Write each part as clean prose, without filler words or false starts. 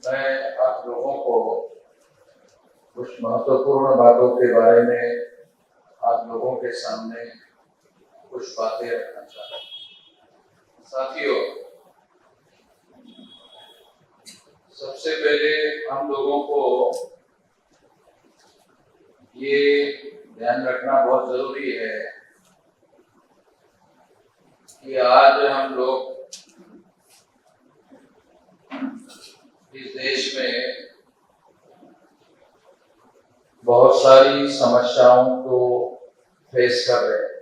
मैं आप लोगों को कुछ महत्वपूर्ण बातों के बारे में आप लोगों के सामने कुछ बातें रखना चाहता हूँ। साथियों, सबसे पहले हम लोगों को ये ध्यान रखना बहुत जरूरी है कि आज हम लोग इस देश में बहुत सारी समस्याओं को फेस कर रहे हैं।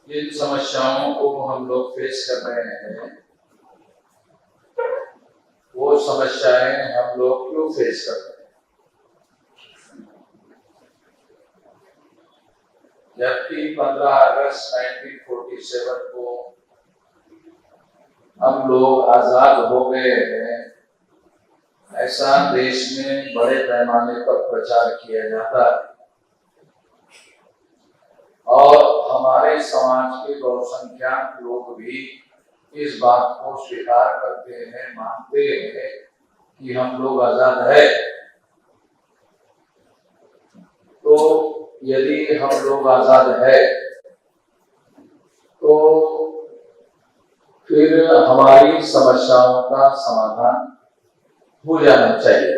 जिन समस्याओं को हम लोग फेस कर रहे हैं, वो समस्याएं हम लोग क्यों फेस कर रहे हैं? जबकि 15 अगस्त 1947 को हम लोग आजाद हो गए हैं, ऐसा देश में बड़े पैमाने पर प्रचार किया जाता है और हमारे समाज के बहुसंख्यक लोग भी इस बात को स्वीकार करते हैं, मानते हैं कि हम लोग आजाद है। तो यदि हम लोग आजाद है तो फिर हमारी समस्याओं का समाधान हो जाना चाहिए।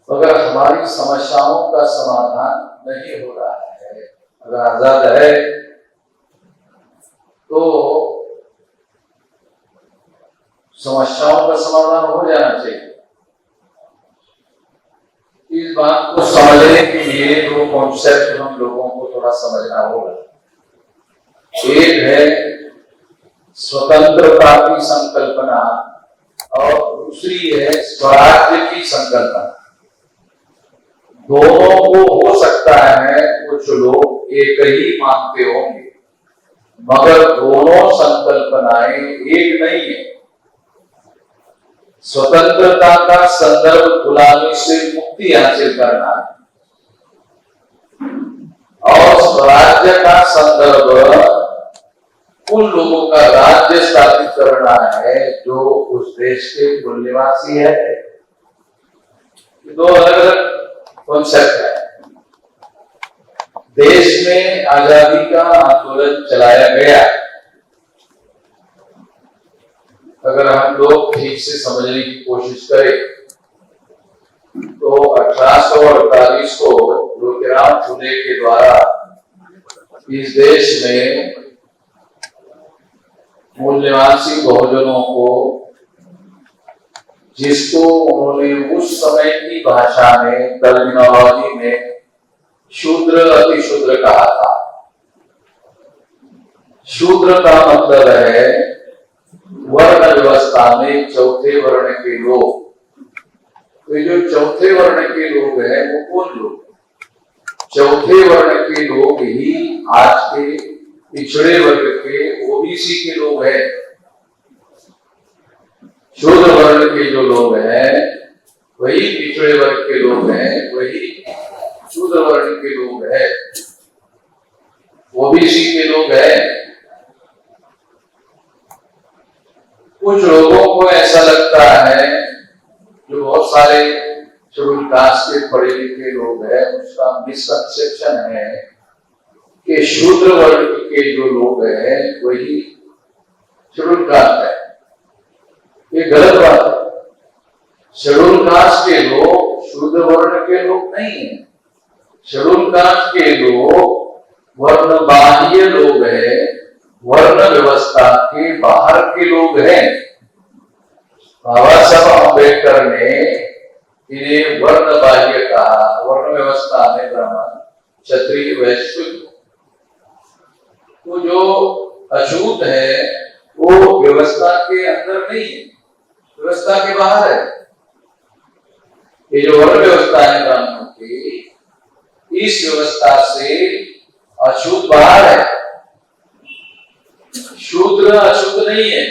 अगर हमारी समस्याओं का समाधान नहीं हो रहा है, अगर आजाद है तो समस्याओं का समाधान हो जाना चाहिए। इस बात को समझने के लिए दो कॉन्सेप्ट हम लोगों को थोड़ा समझना होगा। एक है स्वतंत्रता की संकल्पना और दूसरी है स्वराज्य की संकल्पना। दोनों को हो सकता है कुछ लोग एक ही मानते होंगे, मगर दोनों संकल्पनाएं एक नहीं है। स्वतंत्रता का संदर्भ गुलामी से मुक्ति हासिल करना है और स्वराज्य का संदर्भ उन लोगों का राज्य स्थापित करना है जो उस देश के मूल निवासी है। दो अलग अलग कॉन्सेप्ट है। देश में आजादी का आंदोलन चलाया गया। अगर हम लोग ठीक से समझने की कोशिश करें तो 1848 को ज्योतिराव फुले के द्वारा इस देश में मूल निवासी बहुजनों को, जिसको उन्होंने उस समय की भाषा में, टर्मिनोलॉजी में शूद्र अतिशूद्र कहा था। शूद्र का मतलब है वर्ण व्यवस्था में चौथे वर्ण के लोग। तो जो चौथे वर्ण के लोग हैं वो कौन लोग? चौथे वर्ण के लोग ही आज के पिछड़े वर्ग के ओबीसी के लोग हैं। शूद्र वर्ण के जो लोग हैं वही पिछड़े वर्ग के लोग हैं, वही शूद्र वर्ण के लोग हैं, ओबीसी के लोग हैं। कुछ लोगों को ऐसा लगता है, जो बहुत सारे शेड्यूल कास्ट के पढ़े लिखे लोग हैं, उसका मिसकंसेप्शन है कि शूद्र वर्ग के जो लोग हैं वही शेड्यूल कास्ट है। ये गलत बात है। शेड्यूल कास्ट के लोग शूद्र वर्ण के लोग नहीं है। शेड्यूल कास्ट के लोग वर्ण बाह्य लोग हैं, वर्ण व्यवस्था के बाहर के लोग हैं। बाबा साहब अम्बेडकर ने इन्हें वर्ण बाह्य कहा। वर्ण व्यवस्था में ब्राह्मण, क्षत्रिय, वैश्य। तो जो अछूत है वो व्यवस्था के अंदर नहीं है, व्यवस्था के बाहर है। ये जो वर्ण व्यवस्था है ब्राह्मणों की, इस व्यवस्था से अछूत बाहर है, शूद्र अछूत नहीं है।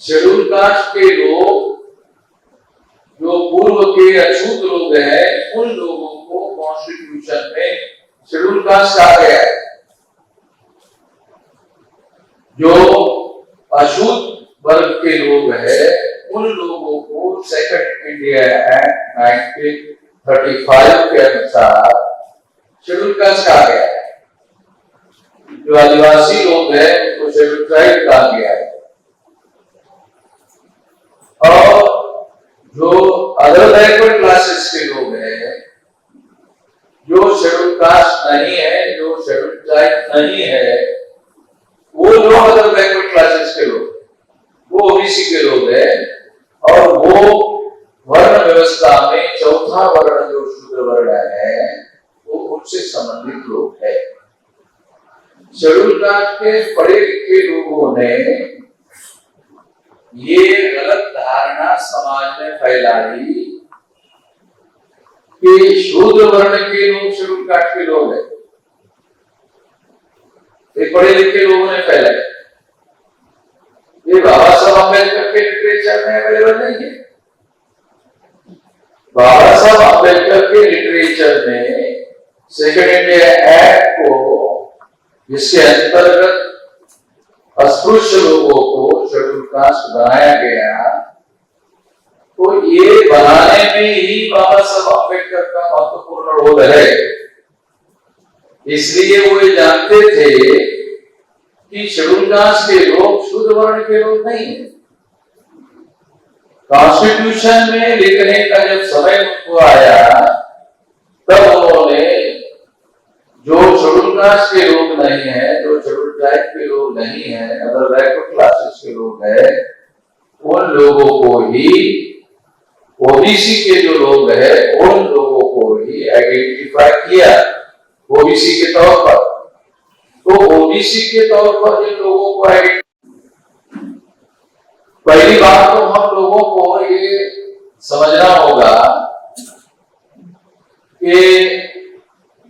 शेड्यूल कास्ट के लोग जो पूर्व के अछूत लोग हैं, उन लोगों को कॉन्स्टिट्यूशन में शेड्यूल कास्ट कहा गया है। जो अछूत वर्ग के लोग हैं, उन लोगों को सेकंड इंडिया एक्ट 1935 के अनुसार शेड्यूल कास्ट कहा गया है। जो आदिवासी लोग हैं उनको शेड्यूल ट्राइब कहा गया है, और जो अदर बैकवर्ड क्लासेस के लोग हैं, जो शेड्यूल कास्ट नहीं है, जो शेड्यूल ट्राइब नहीं है, वो लोग अदर बैकवर्ड क्लासेस के लोग, वो ओबीसी के लोग हैं, और वो वर्ण व्यवस्था में चौथा वर्ण जो शूद्र वर्ण है वो उनसे संबंधित लोग हैं। शेड्यूल कास्ट के पढ़े लिखे लोगों ने ये गलत धारणा समाज में फैलाई कि शूद्र वर्ण के लोग शेड्यूल कास्ट के लोग हैं। ये पढ़े लिखे लोगों ने फैलाई। ये बाबा साहब अम्बेडकर के लिटरेचर में अवेलेबल नहीं है। बाबा साहब अम्बेडकर के लिटरेचर में सेकंड इंडिया एक्ट को, जिसके अंतर्गत अस्पृश्य लोगों को शेड्यूल कास्ट बनाया गया, तो ये बनाने में ही बाबा साहब अम्बेडकर का महत्वपूर्ण रोल है। इसलिए वो ये जानते थे कि शेड्यूल कास्ट के लोग शुद्ध वर्ण के लोग नहीं है। कॉन्स्टिट्यूशन में लिखने का जब समय उनको आया, तब उन्होंने जो शेड्यूल कास्ट के लोग नहीं है, जो शेड्यूल ट्राइब के लोग नहीं है, अदर बैकवर्ड क्लासेस के लोग हैं, उन लोगों को ही, ओबीसी के जो लोग हैं, उन लोगों को ही आइडेंटिफाई किया ओबीसी के तौर पर। तो ओबीसी के तौर पर जिन लोगों को पहली बात तो हम लोगों को ये समझना होगा कि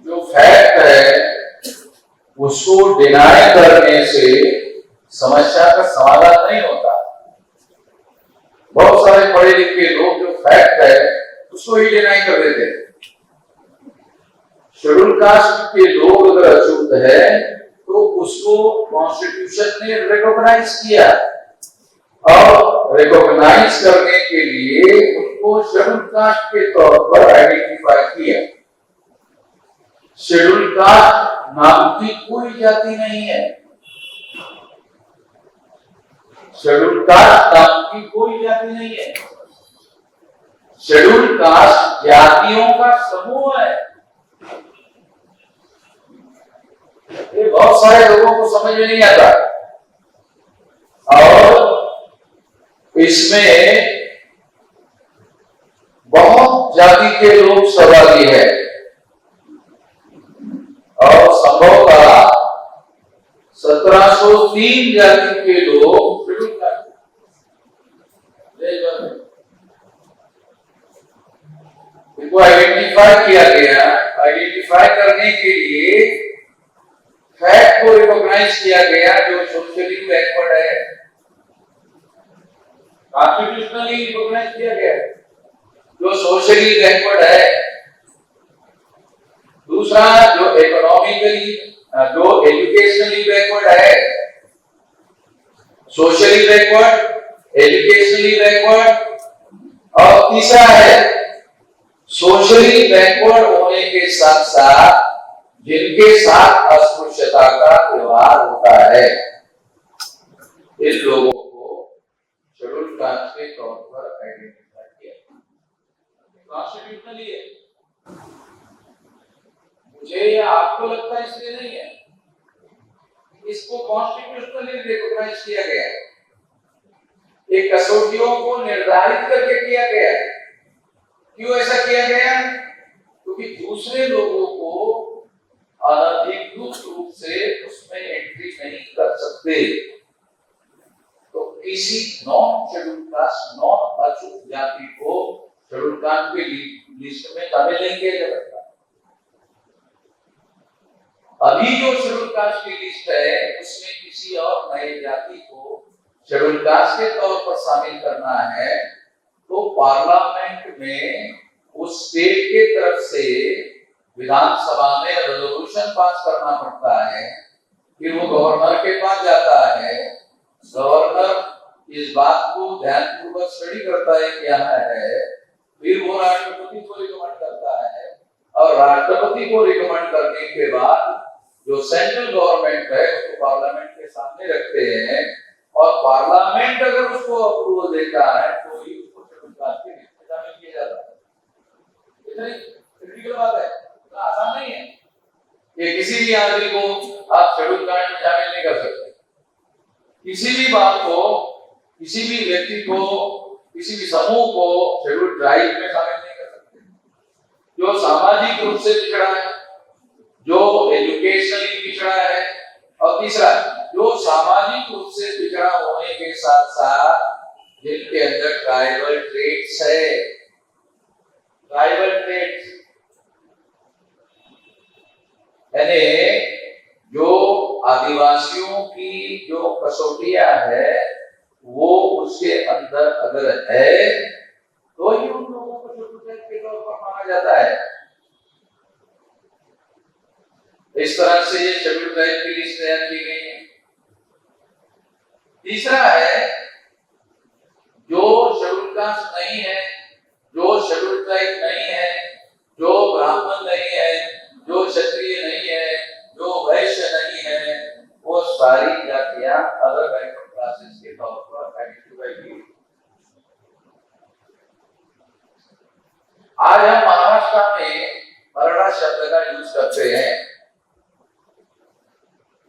जो फैक्ट है उसको डिनाई करने से समस्या का समाधान नहीं होता। बहुत सारे पढ़े लिखे लोग जो फैक्ट है उसको ही डिनाई कर देते हैं। शेड्यूल कास्ट के लोग अगर अछूत है तो उसको कॉन्स्टिट्यूशन ने रिकॉग्नाइज किया, और रिकॉग्नाइज करने के लिए उनको शेड्यूल कास्ट के तौर पर आइडेंटिफाई किया। शेड्यूल कास्ट नाम की कोई जाति नहीं है। शेड्यूल कास्ट नाम की कोई जाति नहीं है। शेड्यूल कास्ट जातियों का समूह है। ये बहुत सारे लोगों को समझ में नहीं आता, और इसमें बहुत जाति के लोग सहभागी है, और संभवतः 1703 जाति के लोग इनको आइडेंटिफाई किया गया। आइडेंटिफाई करने के लिए फैक्ट को रिकॉग्नाइज किया गया जो सोशली बैकवर्ड है, कॉन्स्टिट्यूशनली रिकॉग्नाइज किया गया जो सोशली बैकवर्ड है। दूसरा जो इकोनॉमिकली, जो एजुकेशनली बैकवर्ड है, सोशली बैकवर्ड, एजुकेशनली बैकवर्ड, और तीसरा है सोशली बैकवर्ड होने के साथ साथ जिनके साथ अस्पृश्यता का व्यवहार होता है, इस लोगों को शेड्यूल कास्ट के तौर पर आइडेंटिफाई किया। कॉन्स्टिट्यूशनली है, मुझे या आपको लगता है इसलिए नहीं है, इसको कॉन्स्टिट्यूशनली रिकॉग्नाइज किया गया है। एक कसौटियों को निर्धारित करके किया गया है। क्यों ऐसा किया गया? क्योंकि दूसरे लोगों को अनधिकृत रूप से उसमें एंट्री नहीं कर सकते। तो किसी नॉन शेड्यूल कास्ट, नॉन अछूत जाति को शेड्यूल कास्ट के लिस्ट में शामिल नहीं किया जा सकता। अभी जो शेड्यूल कास्ट की लिस्ट है उसमें किसी और नए जाति को शेड्यूल कास्ट के तौर पर शामिल करना है तो पार्लियामेंट में उस स्टेट के तरफ से विधानसभा में रेजोल्यूशन पास करना पड़ता है, फिर वो गवर्नर के पास जाता है, गवर्नर इस बात को ध्यानपूर्वक स्टडी करता है क्या है, फिर वो राष्ट्रपति को रिकमेंड करता है और राष्ट्रपति को रिकमेंड करने के बाद जो सेंट्रल गवर्नमेंट है उसको पार्लियामेंट के सामने रखते हैं और पार्लियामेंट अगर उसको अप्रूवल देता है तो ही उसको शेड्यूल कास्ट के लिस्ट में शामिल किया जाता है। इतनी क्रिटिकल बात है, इतना आसान नहीं है। ये किसी भी आदमी को आप शेड्यूल कास्ट में शामिल नहीं कर सकते। किसी भी बात को, किसी भी व्यक्ति को, किसी भी समूह को शेड्यूल ट्राइब में शामिल नहीं कर सकते। जो सामाजिक रूप से पिछड़ा है, जो एजुकेशनली पिछड़ा है, और तीसरा जो सामाजिक रूप से पिछड़ा होने के साथ साथ जिनके अंदर ट्राइबल ट्रेट्स है, ट्राइबल ट्रेट्स यानी जो आदिवासियों की जो कसौटियां है वो उसके अंदर अगर है तो ही उन लोगों को शेड्यूल के तौर पर माना जाता है। इस तरह से ये शेड्यूल ट्राइब की लिस्ट तैयार की गई है। तीसरा है जो शेड्यूल कास्ट नहीं है, जो शेड्यूल ट्राइब नहीं है, जो ब्राह्मण नहीं है, जो क्षत्रिय नहीं है, जो वैश्य नहीं है, वो सारी जातियां अदर बैकवर्ड क्लासेस के तौर पर आइडेंटिफाई की। आज हम महाराष्ट्र में मराठा शब्द का यूज करते हैं।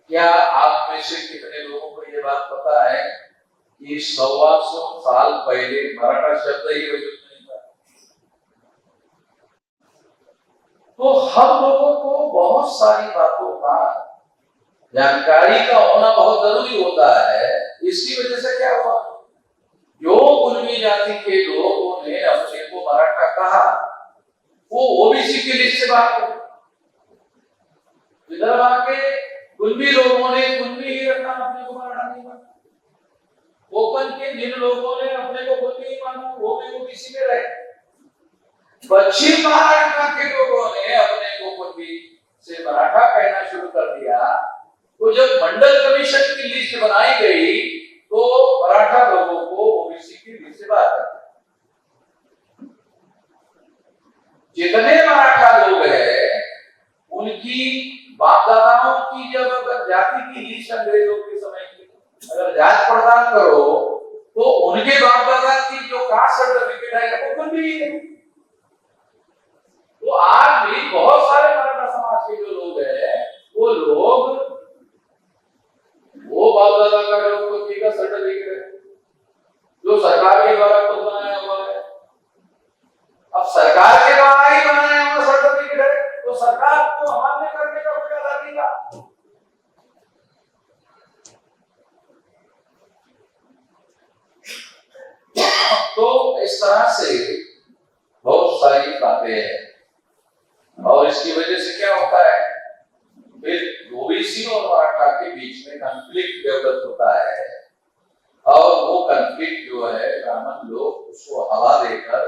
क्या आप में से कितने लोगों को ये बात पता है कि 125 साल पहले मराठा शब्द ही वजूद नहीं था? तो हम लोगों को बहुत सारी बातों का जानकारी का होना बहुत जरूरी होता है। इसकी वजह से क्या हुआ, जो कुल्मी जाति के लोगों ने अपने को मराठा कहा वो ओबीसी की लिस्ट से बात कर, विदर्भ आके कुल्मी लोगों ने कुल्मी ही रखा, अपने को मराठा नहीं माना। कोकण के जिन लोगों ने अपने को कुल्मी ही माना वो भी ओबीसी में रहे। पश्चिम महाराष्ट्र के लोगों ने अपने को कुल्मी से मराठा कहना शुरू कर दिया। तो जब मंडल कमीशन की लिस्ट बनाई गई तो मराठा लोगों को ओबीसी की लिस्ट से बात कर, जितने मराठा लोग हैं उनकी बाप दादाओं की जब अगर जाति की लिस्ट अंग्रेजों के समय की अगर जांच पड़ताल करो तो उनके बाप दादा की जो कास्ट सर्टिफिकेट है वो कुल्मी है। तो आज भी बहुत सारे मराठा समाज के जो लोग हैं वो लोग वो बाप दादा का जो कुल्मी का सर्टिफिकेट है जो सरकार के द्वारा खुद बनाया हुआ है। अब सरकार के द्वारा ही बनाया हुआ सर्टिफिकेट है तो सरकार को अमान्य करने का कोई अधिकार नहीं था। तो इस तरह से बहुत सारी बातें हैं और इसकी वजह से क्या होता है, फिर ओबीसी और मराठा के बीच में कॉन्फ्लिक्ट डेवलप होता है और वो कॉन्फ्लिक्ट जो है ब्राह्मण लोग उसको हवा देकर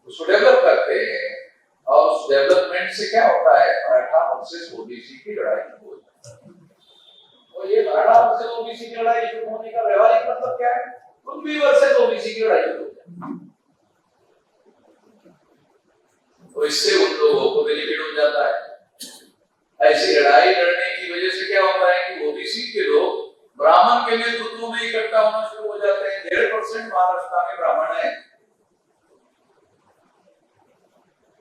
उसको डेवलप करते हैं और उस डेवलपमेंट से क्या होता है, मराठा वर्सेस ओबीसी की लड़ाई हो जाती है। तो ये मराठा वर्सेस ओबीसी की लड़ाई शुरू होने का व्यवहारिक मतलब क्या है, कुल्मी वर्सेस ओबीसी की लड़ाई हो जाती है। तो इससे उन लोगों को बेनिफिट हो जाता है। ऐसी लड़ाई लड़ने की वजह से क्या होता है कि ओबीसी के लोग ब्राह्मण के नेतृत्व में इकट्ठा होना शुरू हो जाते हैं। 1.5% महाराष्ट्र में ब्राह्मण है,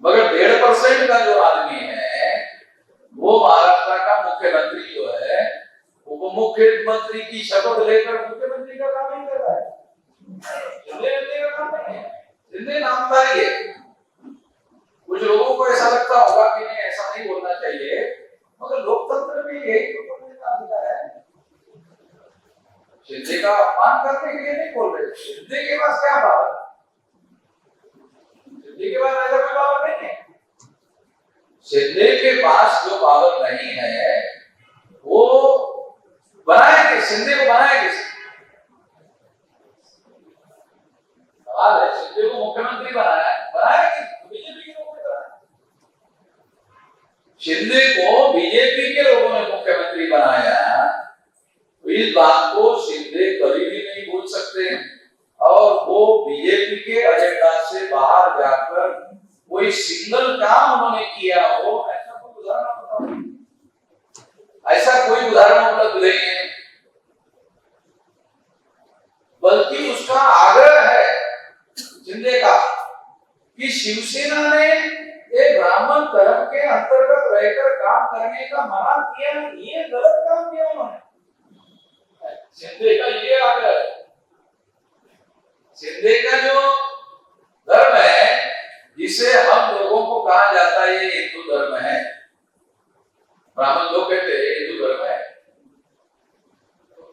मगर 1.5% का जो आदमी है वो महाराष्ट्र का मुख्यमंत्री जो है उप मुख्यमंत्री की शपथ लेकर मुख्यमंत्री का काम नहीं कर रहा है, शिंदे का काम नहीं है, शिंदे नामधारी है। कुछ लोगों को ऐसा लगता होगा कि नहीं ऐसा नहीं बोलना चाहिए, मगर लोकतंत्र में यही तो बोलने का अधिकार है। शिंदे का अपमान करने के लिए नहीं बोल रहे, शिंदे के पास क्या पावर, शिंदे के पास ऐसा कोई पावर नहीं है। शिंदे के पास जो पावर नहीं है वो बनाएंगे, शिंदे को बनाएंगे। सवाल है, शिंदे को मुख्यमंत्री बनाएंगे बीजेपी के लोगों ने बनाया। शिंदे को बीजेपी के लोगों ने मुख्यमंत्री बनाया, तो इस बात को शिंदे कभी भी नहीं भूल पूछ सकते हैं, और वो बीजेपी के एजेंडा से बाहर जाकर कोई सिंगल काम उन्होंने किया हो, ऐसा कोई उदाहरण बताओ। ऐसा कोई उदाहरण उपलब्ध नहीं है, बल्कि उसका आग्रह है शिंदे का कि शिवसेना ने एक ब्राह्मण धर्म के अंतर्गत रहकर काम करने का मना किया, ये गलत काम किया उन्होंने। शिंदे का ये आग्रह है। शिंदे का जो धर्म है, जिसे हम लोगों को कहा जाता है ये हिंदू धर्म है, ब्राह्मण लोग कहते हैं हिंदू धर्म है,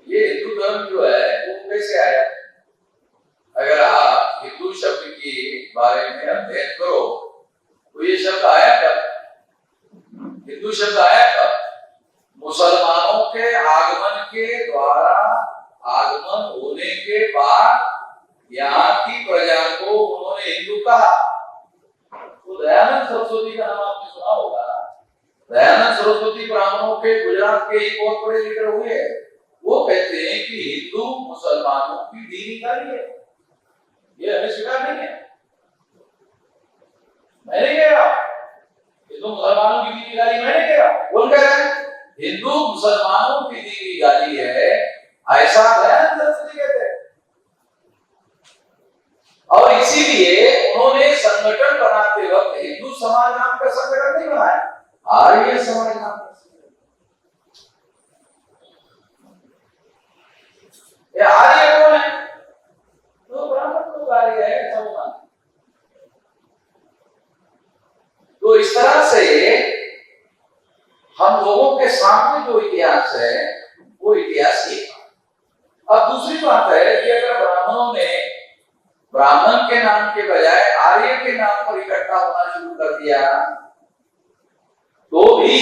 ये हिंदू धर्म जो है वो कैसे आया? अगर आप हिंदू शब्द के बारे में अध्ययन करो तो ये शब्द आया कब? हिंदू शब्द आया कब? मुसलमानों के आगमन के द्वारा, आगमन होने के बाद यहाँ की प्रजा को उन्होंने हिंदू कहा। तो दयानंद सरस्वती का नाम आपने सुना होगा। दयानंद सरस्वती ब्राह्मणों के गुजरात के एक बहुत बड़े लीडर हुए। वो कहते हैं कि हिंदू मुसलमानों की दीनी गाली है, ये हमें स्वीकार नहीं है। मैं नहीं कह रहा हिंदू मुसलमानों की दीनी गाली, मैं नहीं कह रहा, कौन कह रहा है? हिंदू मुसलमानों की दीनी गाली है, ऐसा दयानंद सरस्वती कहते हैं। और इसीलिए उन्होंने संगठन बनाते वक्त हिंदू समाज नाम का संगठन नहीं बनाया, आर्य समाज नाम का। ये आर्य कौन है? तो ब्राह्मण लोग आर्य है, ऐसा वो मानते। तो इस तरह से हम लोगों के सामने जो इतिहास है वो इतिहास ये। अब दूसरी बात है कि अगर ब्राह्मणों ने ब्राह्मण के नाम के बजाय आर्य के नाम पर इकट्ठा होना शुरू कर दिया, तो भी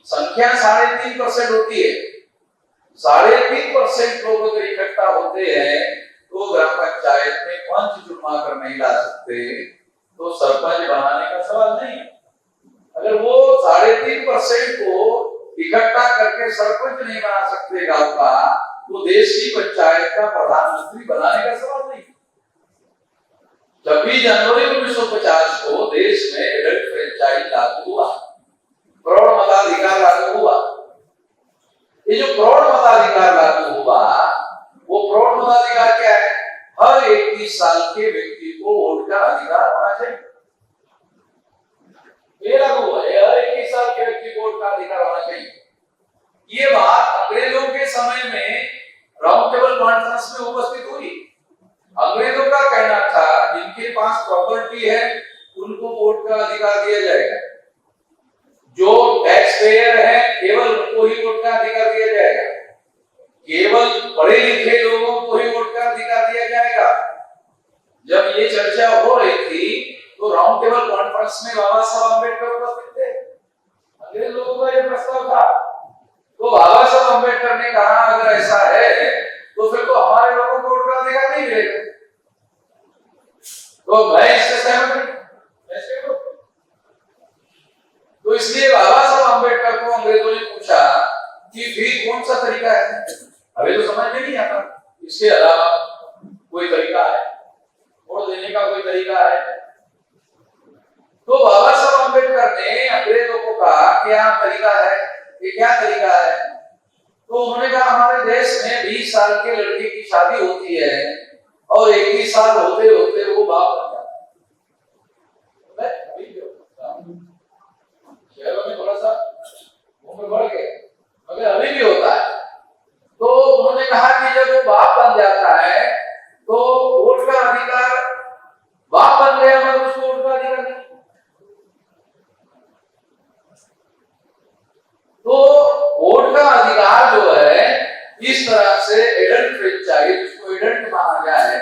संख्या 3.5% होती है। 3.5% लोग अगर इकट्ठा होते हैं तो ग्राम पंचायत में पंच चुनवा कर नहीं ला सकते, तो सरपंच बनाने का सवाल नहीं है। अगर वो 3.5% को इकट्ठा करके सरपंच नहीं बना सकते गांव का, तो देश की पंचायत का प्रधानमंत्री बनाने का सवाल नहीं। 26 जनवरी 1950 को देश में एडल्ट फ्रेंचाइज लागू हुआ, प्रौढ़ मताधिकार लागू हुआ। ये जो प्रौढ़ मताधिकार लागू हुआ, वो प्रौढ़ मताधिकार क्या है? हर 21 साल के व्यक्ति को वोट का अधिकार होना चाहिए। ये लागू हुआ है, हर 21 साल के व्यक्ति को वोट का अधिकार होना चाहिए। ये बात अंग्रेजों के समय में राउंड टेबल कॉन्फ्रेंस में उपस्थित हुई। अंग्रेजों का कहना था जिनके पास प्रॉपर्टी है उनको वोट का अधिकार दिया जाएगा, जो टैक्स पेयर है केवल उनको ही वोट का अधिकार दिया जाएगा, केवल पढ़े लिखे लोगों को ही वोट का अधिकार दिया जाएगा। जब ये चर्चा हो रही थी तो राउंड टेबल कॉन्फ्रेंस में बाबा साहब अम्बेडकर उपस्थित थे। अंग्रेज लोगों का यह प्रस्ताव था, तो बाबा साहब अम्बेडकर ने कहा अगर ऐसा है तो फिर तो हमारे लोगों को वोट का अधिकार नहीं मिलेगा। तो मैं इससे सहमत नहीं। तो इसलिए बाबा साहब अम्बेडकर को अंग्रेजों ने पूछा कि फिर कौन सा तरीका है? अभी तो समझ में नहीं आता, इसके अलावा कोई तरीका है, वोट देने का कोई तरीका है? तो बाबा साहब अम्बेडकर ने अंग्रेजों को कहा क्या तरीका है, ये क्या तरीका है? तो उन्होंने कहा हमारे देश में 20 साल के लड़के की शादी होती है और 21 साल होते होते वो बाप बन जाता है। शहरों में थोड़ा सा उम्र बढ़ गया, मगर अभी भी होता है। तो उन्होंने कहा कि जब वो बाप बन जाता है तो वोट का अधिकार, बाप बन गया मगर उसको वोट का अधिकार नहीं। तो वोट का अधिकार जो है इस तरह से एडल्ट फ्रेंचाइज, जिसको एडल्ट माना जाए,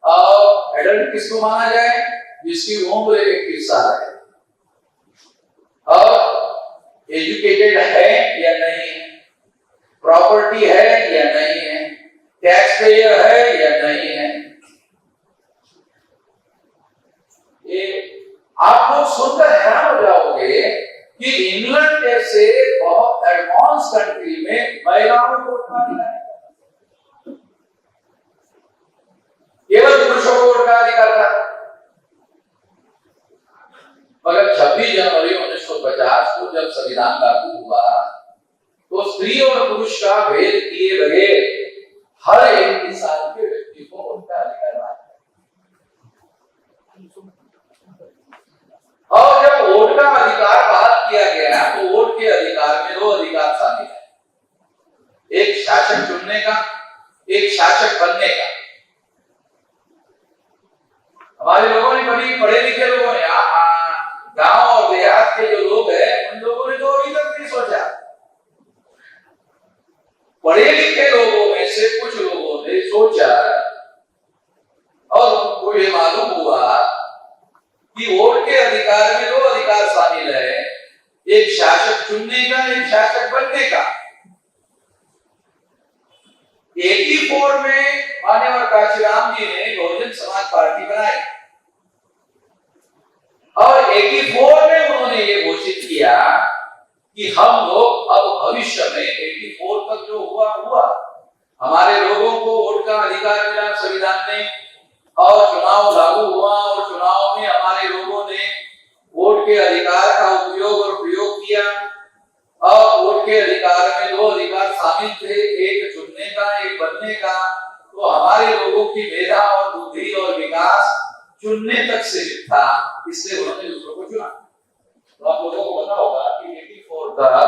और एडल्ट किसको माना जाए? जिसकी उम्र 21 साल है और एजुकेटेड है या नहीं है, प्रॉपर्टी है या नहीं है, टैक्स पेयर है या नहीं है। ये आप लोग सुनकर हैरान हो जाओगे कि इंग्लैंड जैसे बहुत एडवांस कंट्री में महिलाओं को वोट का अधिकार है। संविधान लागू हुआ तो स्त्री और पुरुष का भेद किए बगैर हर एक इंसान के व्यक्ति को उनका अधिकार मिला। और जब वोट का अधिकार बहाल किया गया तो वोट के अधिकार में दो अधिकार शामिल है, एक शासक चुनने का, एक शासक बनने का। हमारे लोगों ने, कभी पढ़े लिखे लोगों ने, गांव और देहात के जो लोग हैं उन लोगों ने तो अभी तक नहीं सोचा। पढ़े लिखे लोगों में से कुछ लोगों ने सोचा और उनको ये मालूम हुआ कि वोट के अधिकार में दो अधिकार शामिल है, एक शासक चुनने का, एक शासक बनने का। 84 में माननीय काशीराम जी ने बहुजन समाज पार्टी बनाई और 84 में उन्होंने ये घोषित किया कि हम लोग अब भविष्य में 84 तक जो हुआ हुआ, हमारे लोगों को वोट का अधिकार मिला संविधान में और चुनाव लागू हुआ और चुनाव में हमारे लोगों ने वोट के अधिकार का उपयोग और प्रयोग किया और वोट के अधिकार में दो अधिकार शामिल थे, एक चुनने का, एक बनने का। तो हमारे लोगों की मेधा और बुद्धि और विकास चुनने तक सीमित था, इसलिए उन्होंने दूसरों को चुना। तो आप लोगों को पता होगा कि 84 तक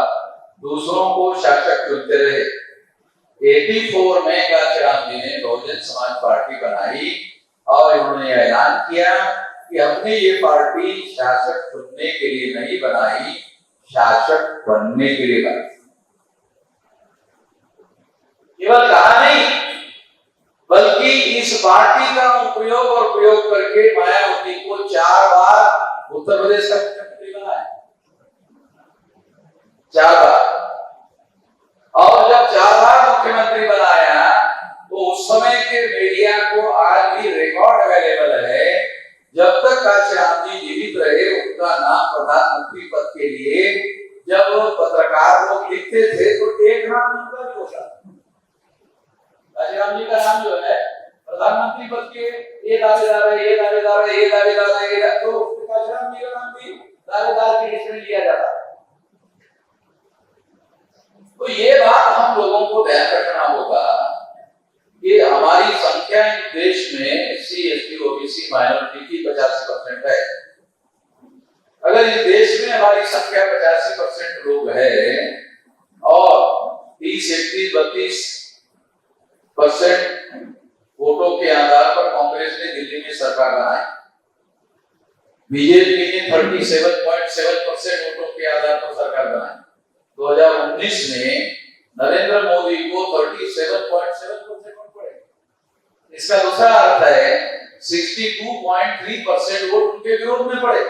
दूसरों को शासक चुनते रहे। 84 में काशीराम जी ने बहुजन समाज पार्टी बनाई और उन्होंने ऐलान किया कि हमने ये पार्टी शासक चुनने के लिए नहीं बनाई, शासक बनने के लिए बनाई। केवल कहा नहीं, बल्कि इस पार्टी का उपयोग और प्रयोग करके मायावती को 4 बार उत्तर प्रदेश का मुख्यमंत्री बनाया, 4 बार। और जब 4 बार मुख्यमंत्री बनाया तो उस समय के मीडिया को आज भी रिकॉर्ड अवेलेबल है, जब तक काशीराम जी जीवित रहे उनका नाम प्रधानमंत्री पद के लिए जब पत्रकार लोग लिखते थे तो एक नाम उनका भी होता। काशीराम जी का नाम जो है प्रधानमंत्री पद के ये दावेदार है, ये दावेदार है, ये दावेदार है, ये तो काशीराम जी का नाम भी दावेदार की लिस्ट में लिया जाता। तो ये बात हम लोगों को ध्यान रखना होगा कि हमारी संख्या देश में SC, ST, OBC माइनॉरिटी की 85% है। अगर इस देश में हमारी संख्या 85% लोग है और 30, 31, 32% वोटों के आधार पर कांग्रेस ने दिल्ली में सरकार बनाई, बीजेपी ने 37.7% वोटों के आधार पर सरकार बनाई। 2019 में नरेंद्र मोदी को 37.7% वोट पड़े। इसका दूसरा अर्थ है 62.3% वोट उनके विरोध में पड़े।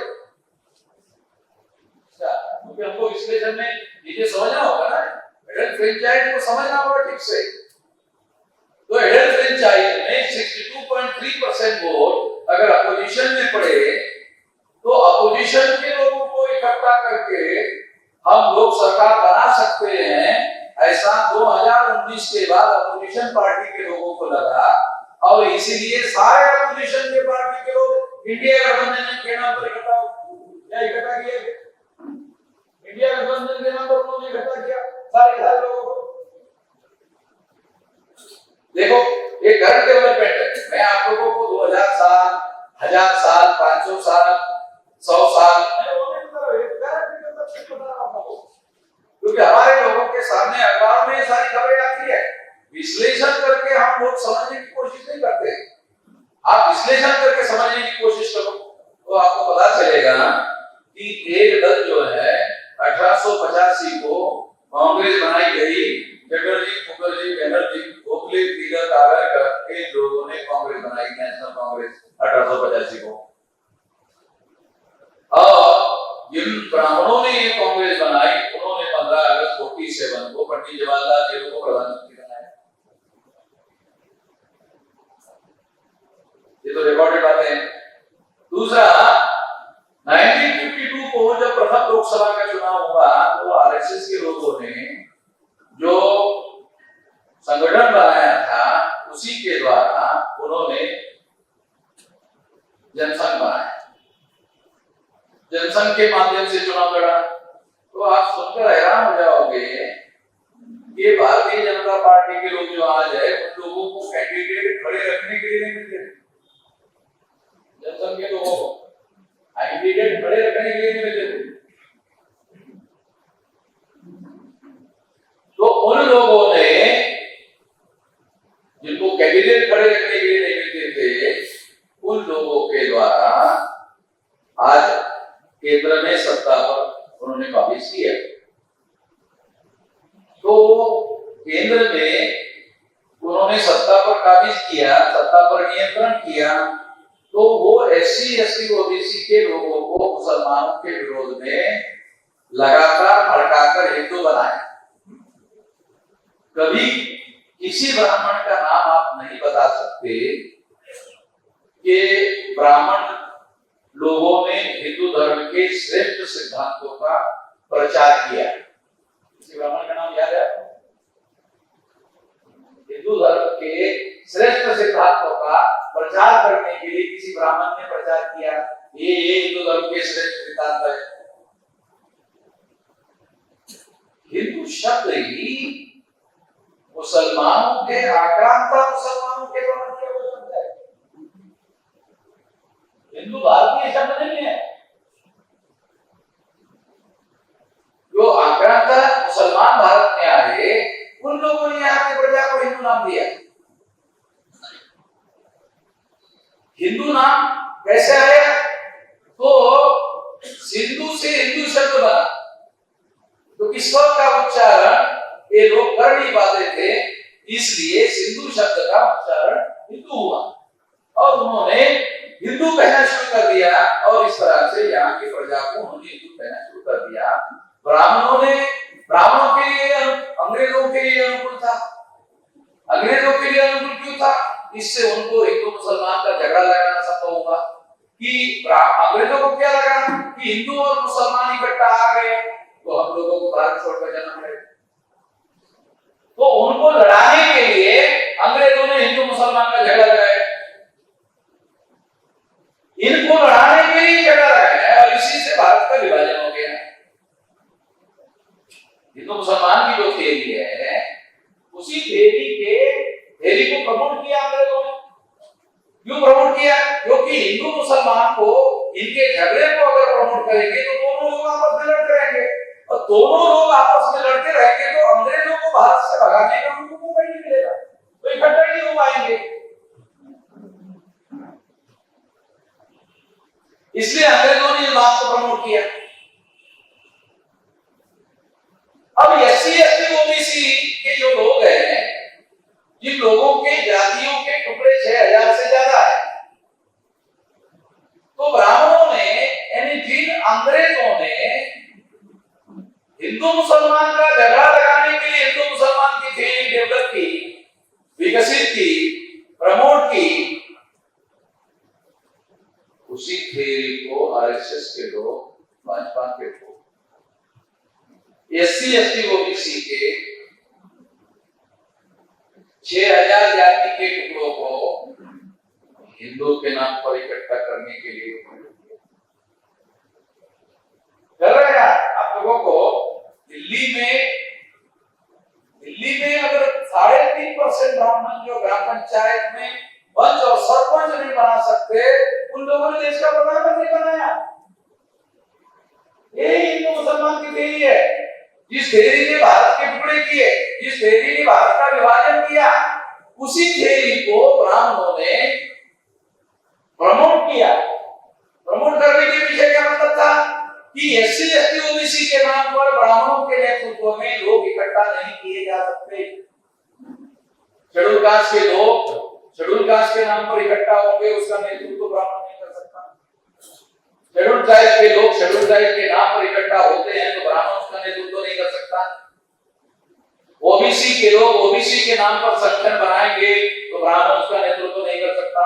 क्योंकि हमको विश्लेषण में ये समझना होगा ना, एडल्ट फ्रेंचाइज को समझना होगा ठीक से। तो एडल्ट फ्रेंचाइज में 62.3% वोट अगर अपोजिशन में पड़े तो अपोजिशन के लोगों को इकट्ठा करके हम लोग सरकार बना सकते हैं, ऐसा 2019 के बाद अपोजिशन पार्टी के लोगों को लगा और इसीलिए सारे अपोजिशन के पार्टी के लोग इंडिया गठबंधन के नाम पर इकट्ठा किए। इंडिया गठबंधन के नाम पर उन्होंने इकट्ठा किया सारे लोगों को। देखो ये घर डेवलपमेंट है, मैं आप लोगों को 2000 साल, 1000 साल, 500 साल, 100 साल क्योंकि हमारे लोगों के सामने अखबार में ये सारी खबरें आती है, विश्लेषण करके हम लोग समझने की कोशिश नहीं करते। आप विश्लेषण करके समझने की कोशिश करो तो आपको पता चलेगा कि एक दल जो है 1885 को कांग्रेस बनाई गई, चटर्जी, मुखर्जी, बनर्जी, गोखले, तिलक, सावरकर के लोगों ने कांग्रेस बनाई, नेशनल कांग्रेस 1885 को। और जिन ब्राह्मणों ने ये कांग्रेस बनाई उन्होंने 15 अगस्त 47 को पंडित जवाहरलाल नेहरू को प्रधानमंत्री बनाया। ये तो रिकॉर्डेड बातें हैं। दूसरा 1952 को जब प्रथम लोकसभा का चुनाव हुआ तो आरएसएस के लोगों ने जो संगठन बनाया था उसी के द्वारा उन्होंने जनसंघ बनाया, जनसंघ के माध्यम से चुनाव लड़ा। तो आप सुनकर हैरान हो जाओगे कि भारतीय जनता पार्टी के लोग जो आज है उन लोगों को कैंडिडेट खड़े रखने के लिए नहीं मिलते, जनसंघ के लोगों को कैंडिडेट खड़े रखने के लिए नहीं मिलते। तो उन लोगों ने जिनको कैंडिडेट खड़े रखने के लिए नहीं मिलते थे, उन लोगों के द्वारा आज केंद्र में सत्ता पर उन्होंने काबिज किया। तो केंद्र में उन्होंने सत्ता पर काबिज किया, सत्ता पर नियंत्रण किया, तो वो एससी एसटी ओबीसी के लोगों को मुसलमानों के विरोध में लगातार भड़काकर हिंदू बनाया। कभी किसी ब्राह्मण का नाम आप नहीं बता सकते कि ब्राह्मण लोगों ने हिंदू धर्म के श्रेष्ठ सिद्धांतों का प्रचार किया। किसी ब्राह्मण का नाम याद है आपको? हिंदू धर्म के श्रेष्ठ सिद्धांतों का प्रचार करने के लिए किसी ब्राह्मण ने प्रचार किया, ये हिंदू धर्म के श्रेष्ठ सिद्धांत है। हिंदू शब्द ही मुसलमानों के आक्रांता मुसलमानों के द्वारा किया हुआ शब्द है। हिंदू भारतीय शब्द नहीं है। जो आक्रांता मुसलमान भारत में आए उन लोगों ने यहाँ की प्रजा को हिंदू नाम दिया। हिंदू नाम कैसे आया? तो सिंधु से हिंदू शब्द बना। तो किस बात का उच्चारण ये लोग कर नहीं पाते थे, इसलिए सिंधु शब्द का उच्चारण हिंदू हुआ और उन्होंने हिंदू कहना शुरू कर दिया और इस तरह से यहाँ की प्रजा को उन्होंने हिंदू कहना शुरू कर दिया। ब्राह्मणों के लिए अंग्रेजों के लिए अनुकूल था। अंग्रेजों के लिए अनुकूल क्यों था? इससे उनको हिंदू मुसलमान का झगड़ा लगाना संभव होगा कि अंग्रेजों को क्या लगा कि हिंदू और मुसलमान इकट्ठा आ गए तो हम लोगों को भारत छोड़कर जाना पड़ेगा। तो उनको लड़ाने के लिए अंग्रेजों ने हिंदू मुसलमान का झगड़ा लगाया, इनको लड़ाने के लिए झगड़ा लगाया और इसी से भारत का विभाजन हो गया। हिंदू मुसलमान की जो थ्योरी है उसी थ्योरी को प्रमोट किया अंग्रेजों ने। क्यों प्रमोट किया? क्योंकि हिंदू मुसलमान को इनके झगड़े को अगर प्रमोट करेंगे तो दोनों लोग आपस में लड़ते रहेंगे और दोनों लोग आपस में लड़ते रहेंगे तो अंग्रेजों को भारत से भगाने का उनको मौका नहीं मिलेगा, तो इकट्ठा नहीं हो पाएंगे। इसलिए अंग्रेजों ने इस बात को प्रमोट किया। अब एससी एसटी ओबीसी के जो लोग हैं, जिन लोगों के जातियों के टुकड़े 6000 से ज्यादा है, तो ब्राह्मणों ने यानी जिन अंग्रेजों ने हिंदू मुसलमान का झगड़ा लगाने के लिए हिंदू मुसलमान की थ्योरी डेवलप की, विकसित की, प्रमोट की, उसी थ्योरी को आरएसएस के लोग, भाजपा के लोग, एससी एसटी ओबीसी के 6000 जाति के टुकड़ों को हिंदू के नाम पर इकट्ठा करने के लिए कर रहे हैं। आप लोगों को दिल्ली में अगर 3.5% ब्राह्मण जो ग्राम पंचायत में पंच और सरपंच नहीं बना सकते, उन लोगों ने देश का प्रधानमंत्री बनाया। ये हिंदू मुसलमान की थ्योरी है। जिस थ्योरी ने भारत के टुकड़े किए, जिस थ्योरी ने भारत का विभाजन किया, उसी थ्योरी को ब्राह्मणों ने प्रमोट किया। प्रमोट करने के पीछे क्या मतलब था कि एससी एसटी ओबीसी के नाम पर ब्राह्मणों के नेतृत्व में लोग इकट्ठा नहीं किए जा सकते। शेड्यूल कास्ट के लोग शेड्यूल कास्ट के नाम पर इकट्ठा होंगे, उसका नेतृत्व ब्राह्मण नहीं कर सकता। शेड्यूल ट्राइब के लोग शेड्यूल ट्राइब के नाम पर इकट्ठा होते हैं तो ब्राह्मण उसका नेतृत्व नहीं कर सकता। ओबीसी के लोग ओबीसी के नाम पर संगठन बनाएंगे तो ब्राह्मण उसका नेतृत्व नहीं कर सकता।